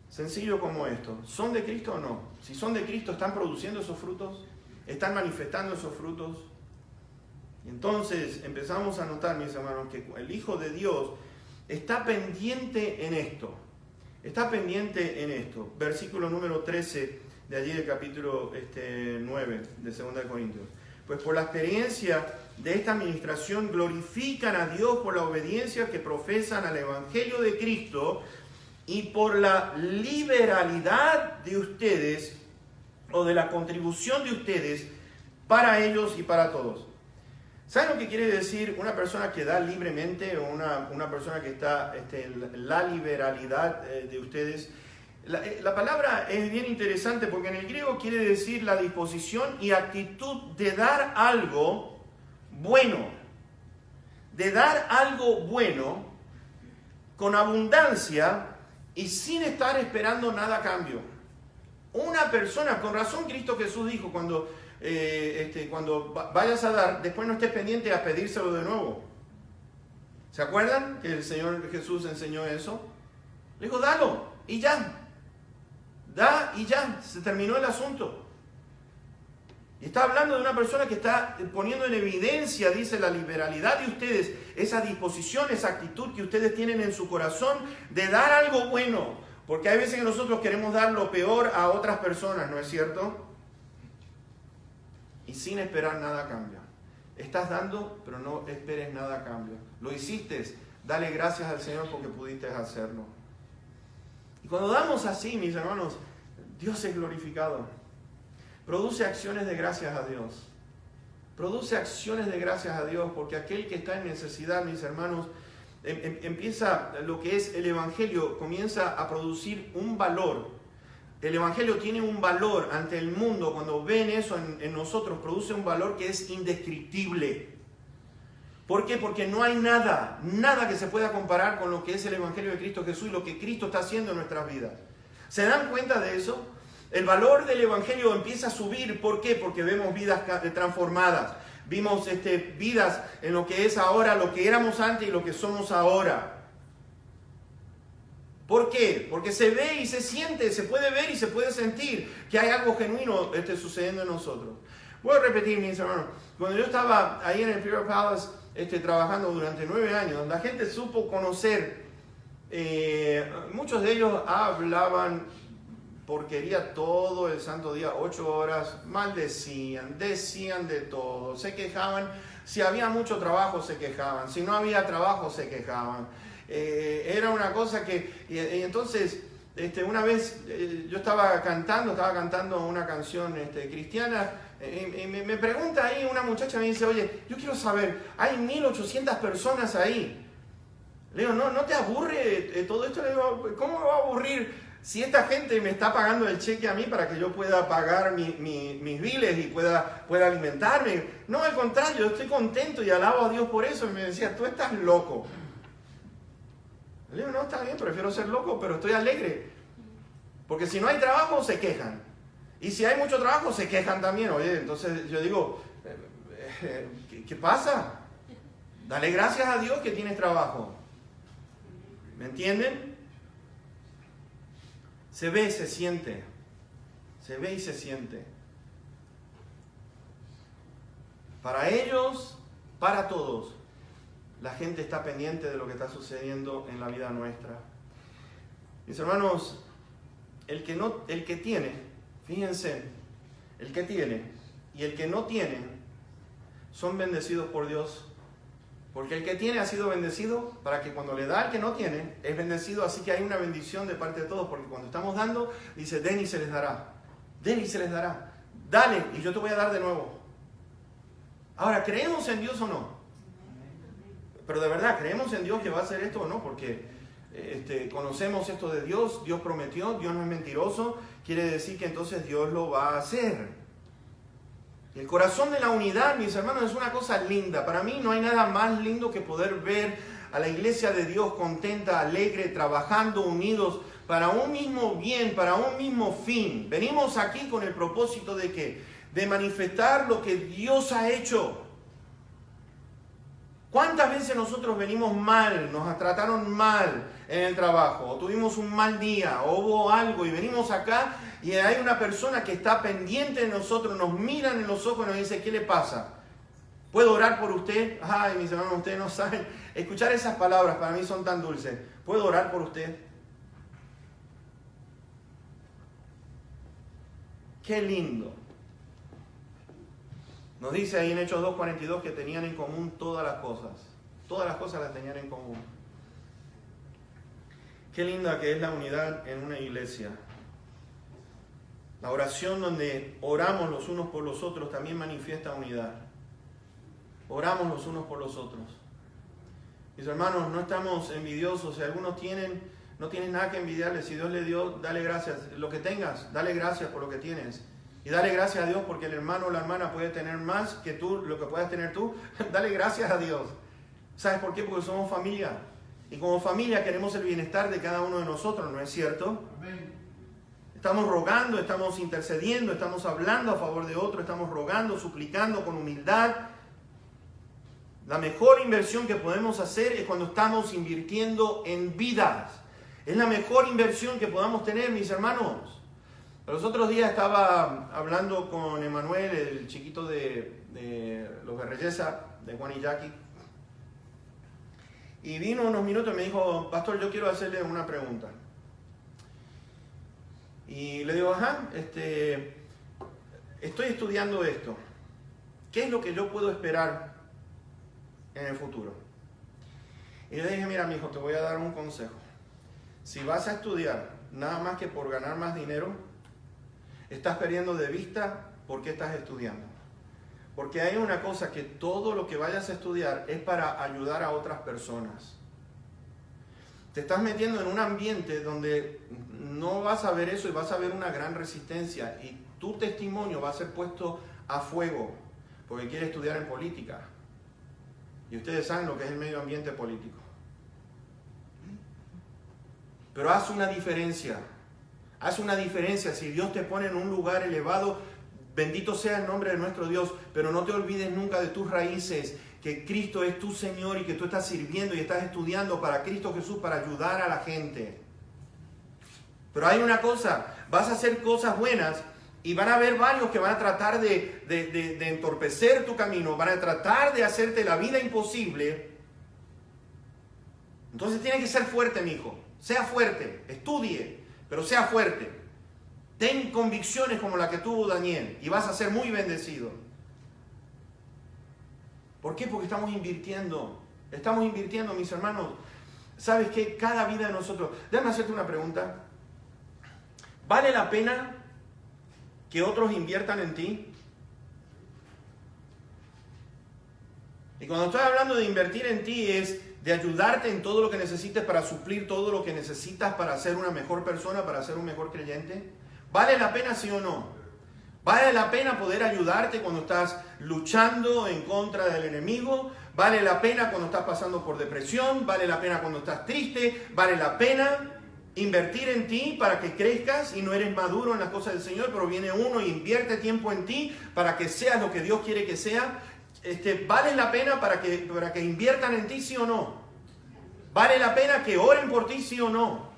Sencillo como esto. ¿Son de Cristo o no? Si son de Cristo, ¿están produciendo esos frutos? ¿Están manifestando esos frutos? Y entonces empezamos a notar, mis hermanos, que el Hijo de Dios está pendiente en esto. Está pendiente en esto. Versículo número 13 de allí del capítulo 9 de 2 Corintios. Pues por la experiencia de esta administración glorifican a Dios por la obediencia que profesan al Evangelio de Cristo y por la liberalidad de ustedes o de la contribución de ustedes para ellos y para todos. ¿Saben lo que quiere decir una persona que da libremente o una persona que está la liberalidad de ustedes? La palabra es bien interesante porque en el griego quiere decir la disposición y actitud de dar algo bueno. De dar algo bueno con abundancia y sin estar esperando nada a cambio. Una persona, con razón Cristo Jesús dijo, cuando vayas a dar, después no estés pendiente a pedírselo de nuevo. ¿Se acuerdan que el Señor Jesús enseñó eso? Le dijo, dalo y ya. Da y ya, se terminó el asunto. Y está hablando de una persona que está poniendo en evidencia, dice, la liberalidad de ustedes, esa disposición, esa actitud que ustedes tienen en su corazón de dar algo bueno. Porque hay veces que nosotros queremos dar lo peor a otras personas, ¿no es cierto? Y sin esperar nada a cambio. Estás dando, pero no esperes nada a cambio. Lo hiciste, dale gracias al Señor porque pudiste hacerlo. Y cuando damos así, mis hermanos, Dios es glorificado. Produce acciones de gracias a Dios. Produce acciones de gracias a Dios, porque aquel que está en necesidad, mis hermanos, empieza lo que es el Evangelio, comienza a producir un valor. El Evangelio tiene un valor ante el mundo. Cuando ven eso en nosotros, produce un valor que es indescriptible. ¿Por qué? Porque no hay nada que se pueda comparar con lo que es el Evangelio de Cristo Jesús y lo que Cristo está haciendo en nuestras vidas. ¿Se dan cuenta de eso? El valor del Evangelio empieza a subir. ¿Por qué? Porque vemos vidas transformadas. Vimos vidas en lo que es ahora, lo que éramos antes y lo que somos ahora. ¿Por qué? Porque se ve y se siente, se puede ver y se puede sentir que hay algo genuino sucediendo en nosotros. Voy a repetir, mis hermanos. Cuando yo estaba ahí en el Imperial Palace trabajando durante 9 años, la gente supo conocer, muchos de ellos hablaban porquería todo el santo día, 8 horas, maldecían, decían de todo, se quejaban. Si había mucho trabajo se quejaban, si no había trabajo se quejaban. Era una cosa que... Y entonces, una vez yo estaba cantando una canción cristiana. Me pregunta ahí una muchacha, me dice, oye, yo quiero saber, hay 1800 personas ahí. Le digo, ¿no te aburre todo esto? Le digo, ¿cómo me va a aburrir si esta gente me está pagando el cheque a mí para que yo pueda pagar mis biles y pueda alimentarme? No, al contrario, yo estoy contento y alabo a Dios por eso. Y me decía, tú estás loco. Le digo, no, está bien, prefiero ser loco, pero estoy alegre. Porque si no hay trabajo, se quejan. Y si hay mucho trabajo, se quejan también. Oye, entonces yo digo, ¿qué pasa? Dale gracias a Dios que tienes trabajo. ¿Me entienden? Se ve, se siente. Se ve y se siente. Para ellos, para todos. la gente está pendiente de lo que está sucediendo en la vida nuestra. Mis hermanos, el que tiene, fíjense, el que tiene y el que no tiene son bendecidos por Dios. Porque el que tiene ha sido bendecido para que cuando le da al que no tiene, es bendecido. Así que hay una bendición de parte de todos. Porque cuando estamos dando, dice, den y se les dará. Den y se les dará. Dale y yo te voy a dar de nuevo. Ahora, ¿creemos en Dios o no? Pero de verdad, ¿creemos en Dios que va a hacer esto o no? Porque conocemos esto de Dios. Dios prometió, Dios no es mentiroso. Quiere decir que entonces Dios lo va a hacer. El corazón de la unidad, mis hermanos, es una cosa linda. Para mí no hay nada más lindo que poder ver a la iglesia de Dios contenta, alegre, trabajando unidos para un mismo bien, para un mismo fin. Venimos aquí con el propósito de ¿qué? De manifestar lo que Dios ha hecho. ¿Cuántas veces nosotros venimos mal, nos trataron mal en el trabajo, o tuvimos un mal día, o hubo algo, y venimos acá y hay una persona que está pendiente de nosotros, nos miran en los ojos y nos dice, ¿qué le pasa? ¿Puedo orar por usted? Ay, mis hermanos, ustedes no saben. Escuchar esas palabras para mí son tan dulces. ¿Puedo orar por usted? Qué lindo. Nos dice ahí en Hechos 2:42 que tenían en común todas las cosas. Todas las cosas las tenían en común. Qué linda que es la unidad en una iglesia. La oración donde oramos los unos por los otros también manifiesta unidad. Oramos los unos por los otros. Mis hermanos, no estamos envidiosos. Si algunos no tienen nada que envidiarle. Si Dios le dio, dale gracias. Lo que tengas, dale gracias por lo que tienes. Y dale gracias a Dios porque el hermano o la hermana puede tener más que tú, lo que puedas tener tú. Dale gracias a Dios. ¿Sabes por qué? Porque somos familia. Y como familia queremos el bienestar de cada uno de nosotros, ¿no es cierto? Amén. Estamos rogando, estamos intercediendo, estamos hablando a favor de otro, estamos rogando, suplicando con humildad. La mejor inversión que podemos hacer es cuando estamos invirtiendo en vidas. Es la mejor inversión que podamos tener, mis hermanos. Los otros días estaba hablando con Emanuel, el chiquito de los Berreyesa, de Juan y Jackie. Y vino unos minutos y me dijo, pastor, yo quiero hacerle una pregunta. Y le digo, estoy estudiando esto. ¿Qué es lo que yo puedo esperar en el futuro? Y le dije, mira, mijo, te voy a dar un consejo. Si vas a estudiar nada más que por ganar más dinero, estás perdiendo de vista por qué estás estudiando. Porque hay una cosa, que todo lo que vayas a estudiar es para ayudar a otras personas. Te estás metiendo en un ambiente donde no vas a ver eso y vas a ver una gran resistencia. Y tu testimonio va a ser puesto a fuego porque quieres estudiar en política. Y ustedes saben lo que es el medio ambiente político. Pero haz una diferencia. Haz una diferencia. Si Dios te pone en un lugar elevado, bendito sea el nombre de nuestro Dios, pero no te olvides nunca de tus raíces, que Cristo es tu Señor y que tú estás sirviendo y estás estudiando para Cristo Jesús, para ayudar a la gente. Pero hay una cosa, vas a hacer cosas buenas y van a haber varios que van a tratar de entorpecer tu camino, van a tratar de hacerte la vida imposible. Entonces tienes que ser fuerte, mi hijo. Sea fuerte, estudie, pero sea fuerte. Ten convicciones como la que tuvo Daniel y vas a ser muy bendecido. ¿Por qué? Porque estamos invirtiendo, mis hermanos. ¿Sabes qué? Cada vida de nosotros... Déjame hacerte una pregunta. ¿Vale la pena que otros inviertan en ti? Y cuando estoy hablando de invertir en ti es de ayudarte en todo lo que necesites para suplir todo lo que necesitas para ser una mejor persona, para ser un mejor creyente. ¿Vale la pena, sí o no? ¿Vale la pena poder ayudarte cuando estás luchando en contra del enemigo? ¿Vale la pena cuando estás pasando por depresión? ¿Vale la pena cuando estás triste? ¿Vale la pena invertir en ti para que crezcas y no eres maduro en las cosas del Señor, pero viene uno y invierte tiempo en ti para que seas lo que Dios quiere que sea? ¿Vale la pena para que inviertan en ti, sí o no? ¿Vale la pena que oren por ti, sí o no?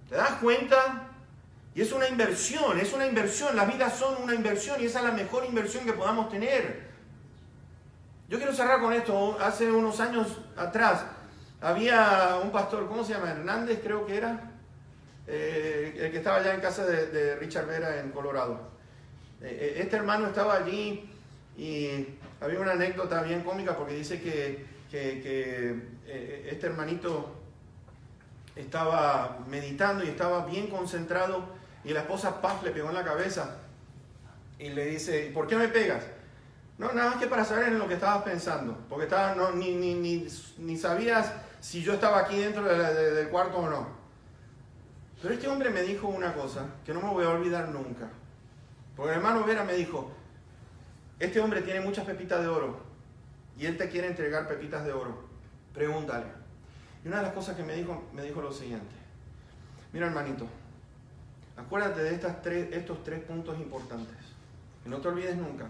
¿Te das cuenta? Y es una inversión, las vidas son una inversión y esa es la mejor inversión que podamos tener. Yo quiero cerrar con esto. Hace unos años atrás había un pastor, ¿cómo se llama? Hernández creo que era, el que estaba allá en casa de Richard Vera en Colorado. Este hermano estaba allí y había una anécdota bien cómica porque dice que este hermanito estaba meditando y estaba bien concentrado y la esposa paf le pegó en la cabeza y le dice, ¿por qué me pegas? No, nada más que para saber en lo que estabas pensando, porque ni sabías si yo estaba aquí dentro del cuarto o no. Pero este hombre me dijo una cosa que no me voy a olvidar nunca. Porque el hermano Vera me dijo, este hombre tiene muchas pepitas de oro y él te quiere entregar pepitas de oro. Pregúntale. Y una de las cosas que me dijo lo siguiente. Mira, hermanito, acuérdate de estos tres puntos importantes. Y no te olvides nunca.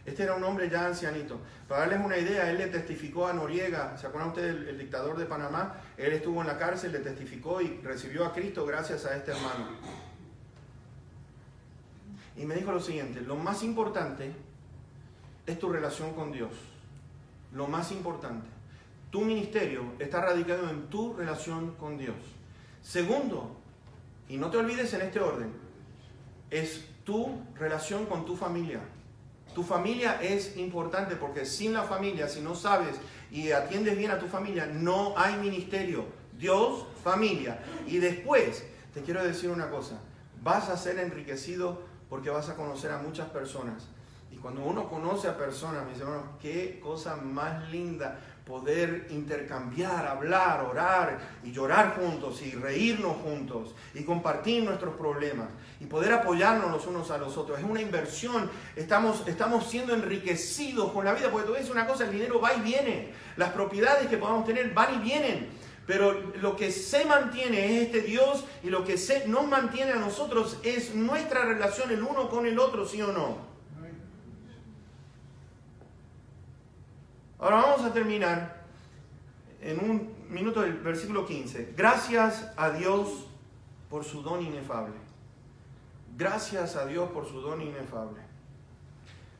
Este era un hombre ya ancianito. Para darles una idea, él le testificó a Noriega. ¿Se acuerdan ustedes el dictador de Panamá? Él estuvo en la cárcel, le testificó y recibió a Cristo gracias a este hermano. Y me dijo lo siguiente, lo más importante es tu relación con Dios. Lo más importante. Tu ministerio está radicado en tu relación con Dios. Segundo, y no te olvides en este orden, es tu relación con tu familia. Tu familia es importante porque sin la familia, si no sabes y atiendes bien a tu familia, no hay ministerio. Dios, familia. Y después, te quiero decir una cosa, vas a ser enriquecido porque vas a conocer a muchas personas. Y cuando uno conoce a personas, mis hermanos, qué cosa más linda poder intercambiar, hablar, orar y llorar juntos y reírnos juntos y compartir nuestros problemas y poder apoyarnos los unos a los otros. Es una inversión, estamos siendo enriquecidos con la vida, porque tú ves una cosa, el dinero va y viene, las propiedades que podamos tener van y vienen, pero lo que se mantiene es este Dios y lo que nos mantiene a nosotros es nuestra relación el uno con el otro, ¿sí o no? Ahora vamos a terminar en un minuto del versículo 15. Gracias a Dios por su don inefable. Gracias a Dios por su don inefable.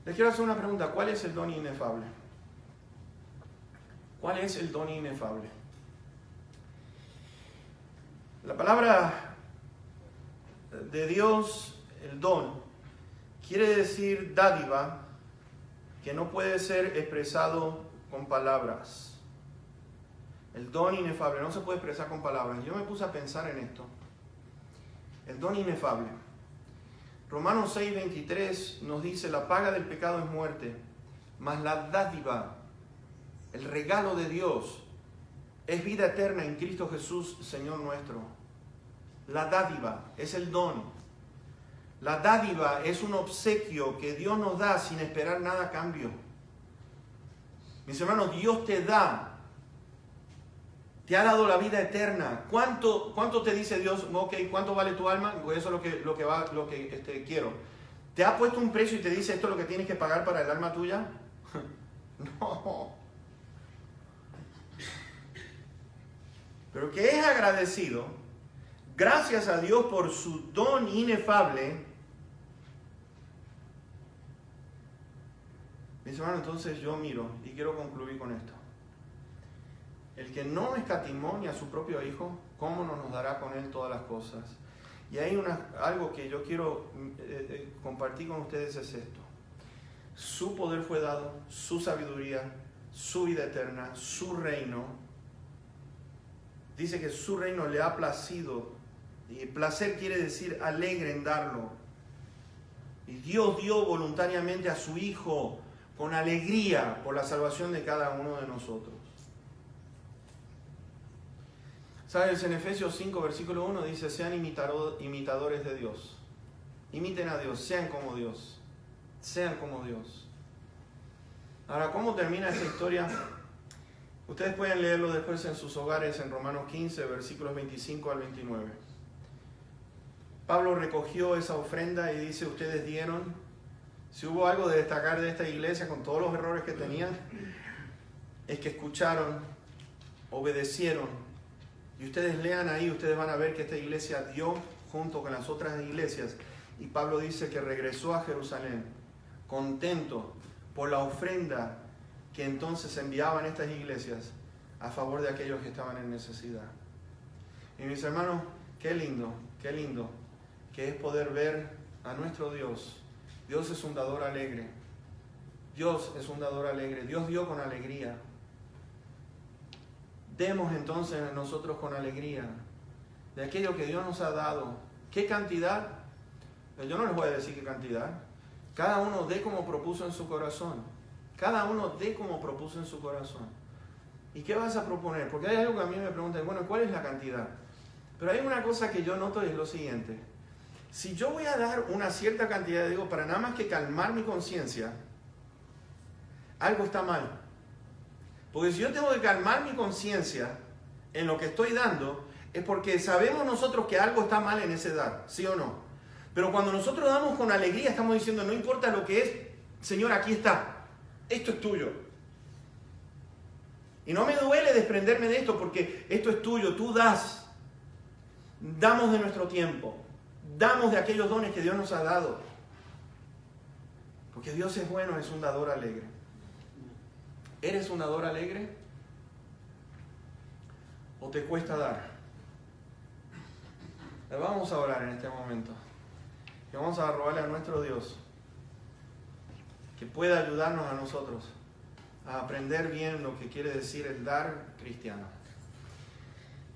Les quiero hacer una pregunta. ¿Cuál es el don inefable? ¿Cuál es el don inefable? La palabra de Dios, el don, quiere decir dádiva que no puede ser expresado con palabras. El don inefable no se puede expresar con palabras. Yo me puse a pensar en esto. El don inefable. Romanos 6:23 nos dice, la paga del pecado es muerte, mas la dádiva, el regalo de Dios, es vida eterna en Cristo Jesús, Señor nuestro. La dádiva es el don. La dádiva es un obsequio que Dios nos da sin esperar nada a cambio. Mis hermanos, Dios te da, te ha dado la vida eterna. ¿Cuánto te dice Dios? Ok, ¿cuánto vale tu alma? Pues eso es lo que quiero. ¿Te ha puesto un precio y te dice esto es lo que tienes que pagar para el alma tuya? No. Pero que es agradecido, gracias a Dios por su don inefable. Mis hermanos, entonces yo miro y quiero concluir con esto. El que no escatimó ni a su propio Hijo, ¿cómo no nos dará con Él todas las cosas? Y hay algo que yo quiero compartir con ustedes es esto. Su poder fue dado, su sabiduría, su vida eterna, su reino. Dice que su reino le ha placido. Y placer quiere decir alegre en darlo. Y Dios dio voluntariamente a su Hijo con alegría por la salvación de cada uno de nosotros. ¿Sabes? En Efesios 5, versículo 1 dice, sean imitadores de Dios. Imiten a Dios, sean como Dios. Sean como Dios. Ahora, ¿cómo termina esta historia? Ustedes pueden leerlo después en sus hogares en Romanos 15, versículos 25 al 29. Pablo recogió esa ofrenda y dice, ustedes dieron. Si hubo algo de destacar de esta iglesia con todos los errores que tenían, es que escucharon, obedecieron. Y ustedes lean ahí, ustedes van a ver que esta iglesia dio junto con las otras iglesias. Y Pablo dice que regresó a Jerusalén contento por la ofrenda que entonces enviaban estas iglesias a favor de aquellos que estaban en necesidad. Y mis hermanos, qué lindo que es poder ver a nuestro Dios. Dios es un dador alegre. Dios es un dador alegre. Dios dio con alegría. Demos entonces nosotros con alegría de aquello que Dios nos ha dado. ¿Qué cantidad? Yo no les voy a decir qué cantidad. Cada uno dé como propuso en su corazón. Cada uno dé como propuso en su corazón. ¿Y qué vas a proponer? Porque hay algo que a mí me preguntan, bueno, ¿cuál es la cantidad? Pero hay una cosa que yo noto y es lo siguiente. Si yo voy a dar una cierta cantidad, digo, para nada más que calmar mi conciencia, algo está mal. Porque si yo tengo que calmar mi conciencia en lo que estoy dando, es porque sabemos nosotros que algo está mal en ese dar, ¿sí o no? Pero cuando nosotros damos con alegría, estamos diciendo, no importa lo que es, Señor, aquí está, esto es tuyo. Y no me duele desprenderme de esto porque esto es tuyo, tú das. Damos de nuestro tiempo, damos de aquellos dones que Dios nos ha dado. Porque Dios es bueno, es un dador alegre. ¿Eres un dador alegre? ¿O te cuesta dar? Vamos a orar en este momento. Y vamos a rogarle a nuestro Dios que pueda ayudarnos a nosotros a aprender bien lo que quiere decir el dar cristiano.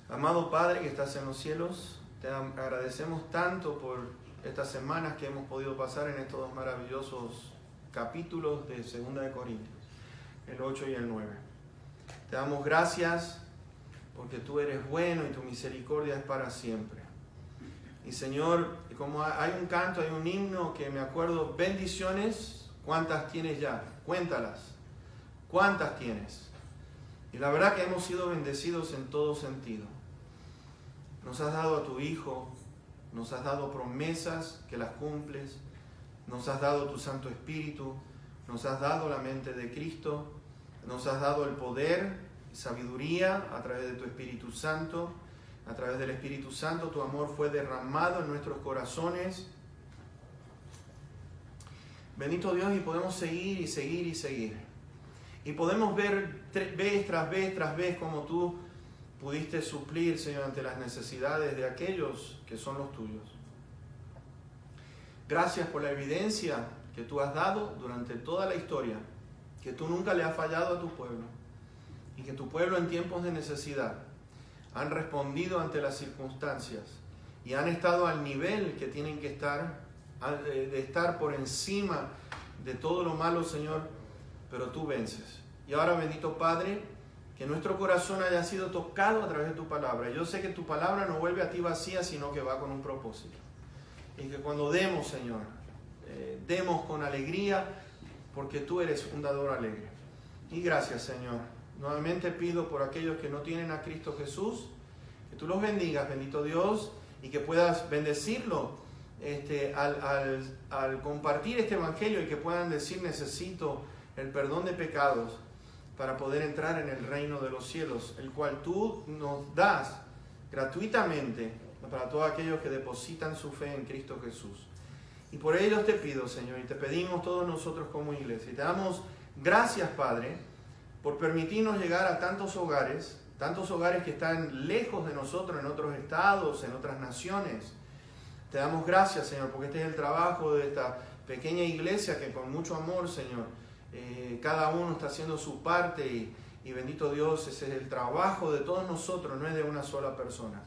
Amado Padre que estás en los cielos, te agradecemos tanto por estas semanas que hemos podido pasar en estos dos maravillosos capítulos de 2 de Corintios, el 8 y el 9. Te damos gracias porque tú eres bueno y tu misericordia es para siempre. Y Señor, como hay un canto, hay un himno que me acuerdo, bendiciones, ¿cuántas tienes ya? Cuéntalas. ¿Cuántas tienes? Y la verdad que hemos sido bendecidos en todo sentido. Nos has dado a tu Hijo, nos has dado promesas que las cumples, nos has dado tu Santo Espíritu, nos has dado la mente de Cristo, nos has dado el poder y sabiduría a través de tu Espíritu Santo. A través del Espíritu Santo tu amor fue derramado en nuestros corazones. Bendito Dios, y podemos seguir y seguir y seguir. Y podemos ver vez tras vez cómo tú pudiste suplir, Señor, ante las necesidades de aquellos que son los tuyos. Gracias por la evidencia que tú has dado durante toda la historia, que tú nunca le has fallado a tu pueblo y que tu pueblo en tiempos de necesidad han respondido ante las circunstancias y han estado al nivel que tienen que estar, de estar por encima de todo lo malo, Señor, pero tú vences. Y ahora, bendito Padre, que nuestro corazón haya sido tocado a través de tu palabra. Yo sé que tu palabra no vuelve a ti vacía, sino que va con un propósito. Y que cuando demos, Señor, demos con alegría, porque tú eres un dador alegre. Y gracias, Señor. Nuevamente pido por aquellos que no tienen a Cristo Jesús, que tú los bendigas, bendito Dios, y que puedas bendecirlo al compartir este evangelio y que puedan decir, necesito el perdón de pecados para poder entrar en el reino de los cielos, el cual tú nos das gratuitamente para todos aquellos que depositan su fe en Cristo Jesús. Y por ellos te pido, Señor, y te pedimos todos nosotros como iglesia, y te damos gracias, Padre, por permitirnos llegar a tantos hogares que están lejos de nosotros, en otros estados, en otras naciones. Te damos gracias, Señor, porque este es el trabajo de esta pequeña iglesia que con mucho amor, Señor, cada uno está haciendo su parte y bendito Dios, ese es el trabajo de todos nosotros, no es de una sola persona.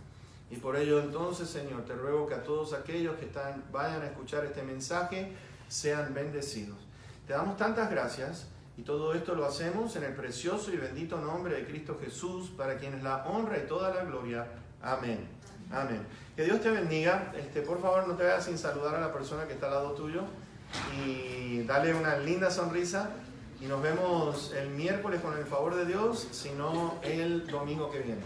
Y por ello entonces, Señor, te ruego que a todos aquellos que vayan a escuchar este mensaje sean bendecidos. Te damos tantas gracias y todo esto lo hacemos en el precioso y bendito nombre de Cristo Jesús, para quien es la honra y toda la gloria. Amén. Amén. Que Dios te bendiga. Por favor, no te vayas sin saludar a la persona que está al lado tuyo y dale una linda sonrisa. Y nos vemos el miércoles con el favor de Dios, si no el domingo que viene.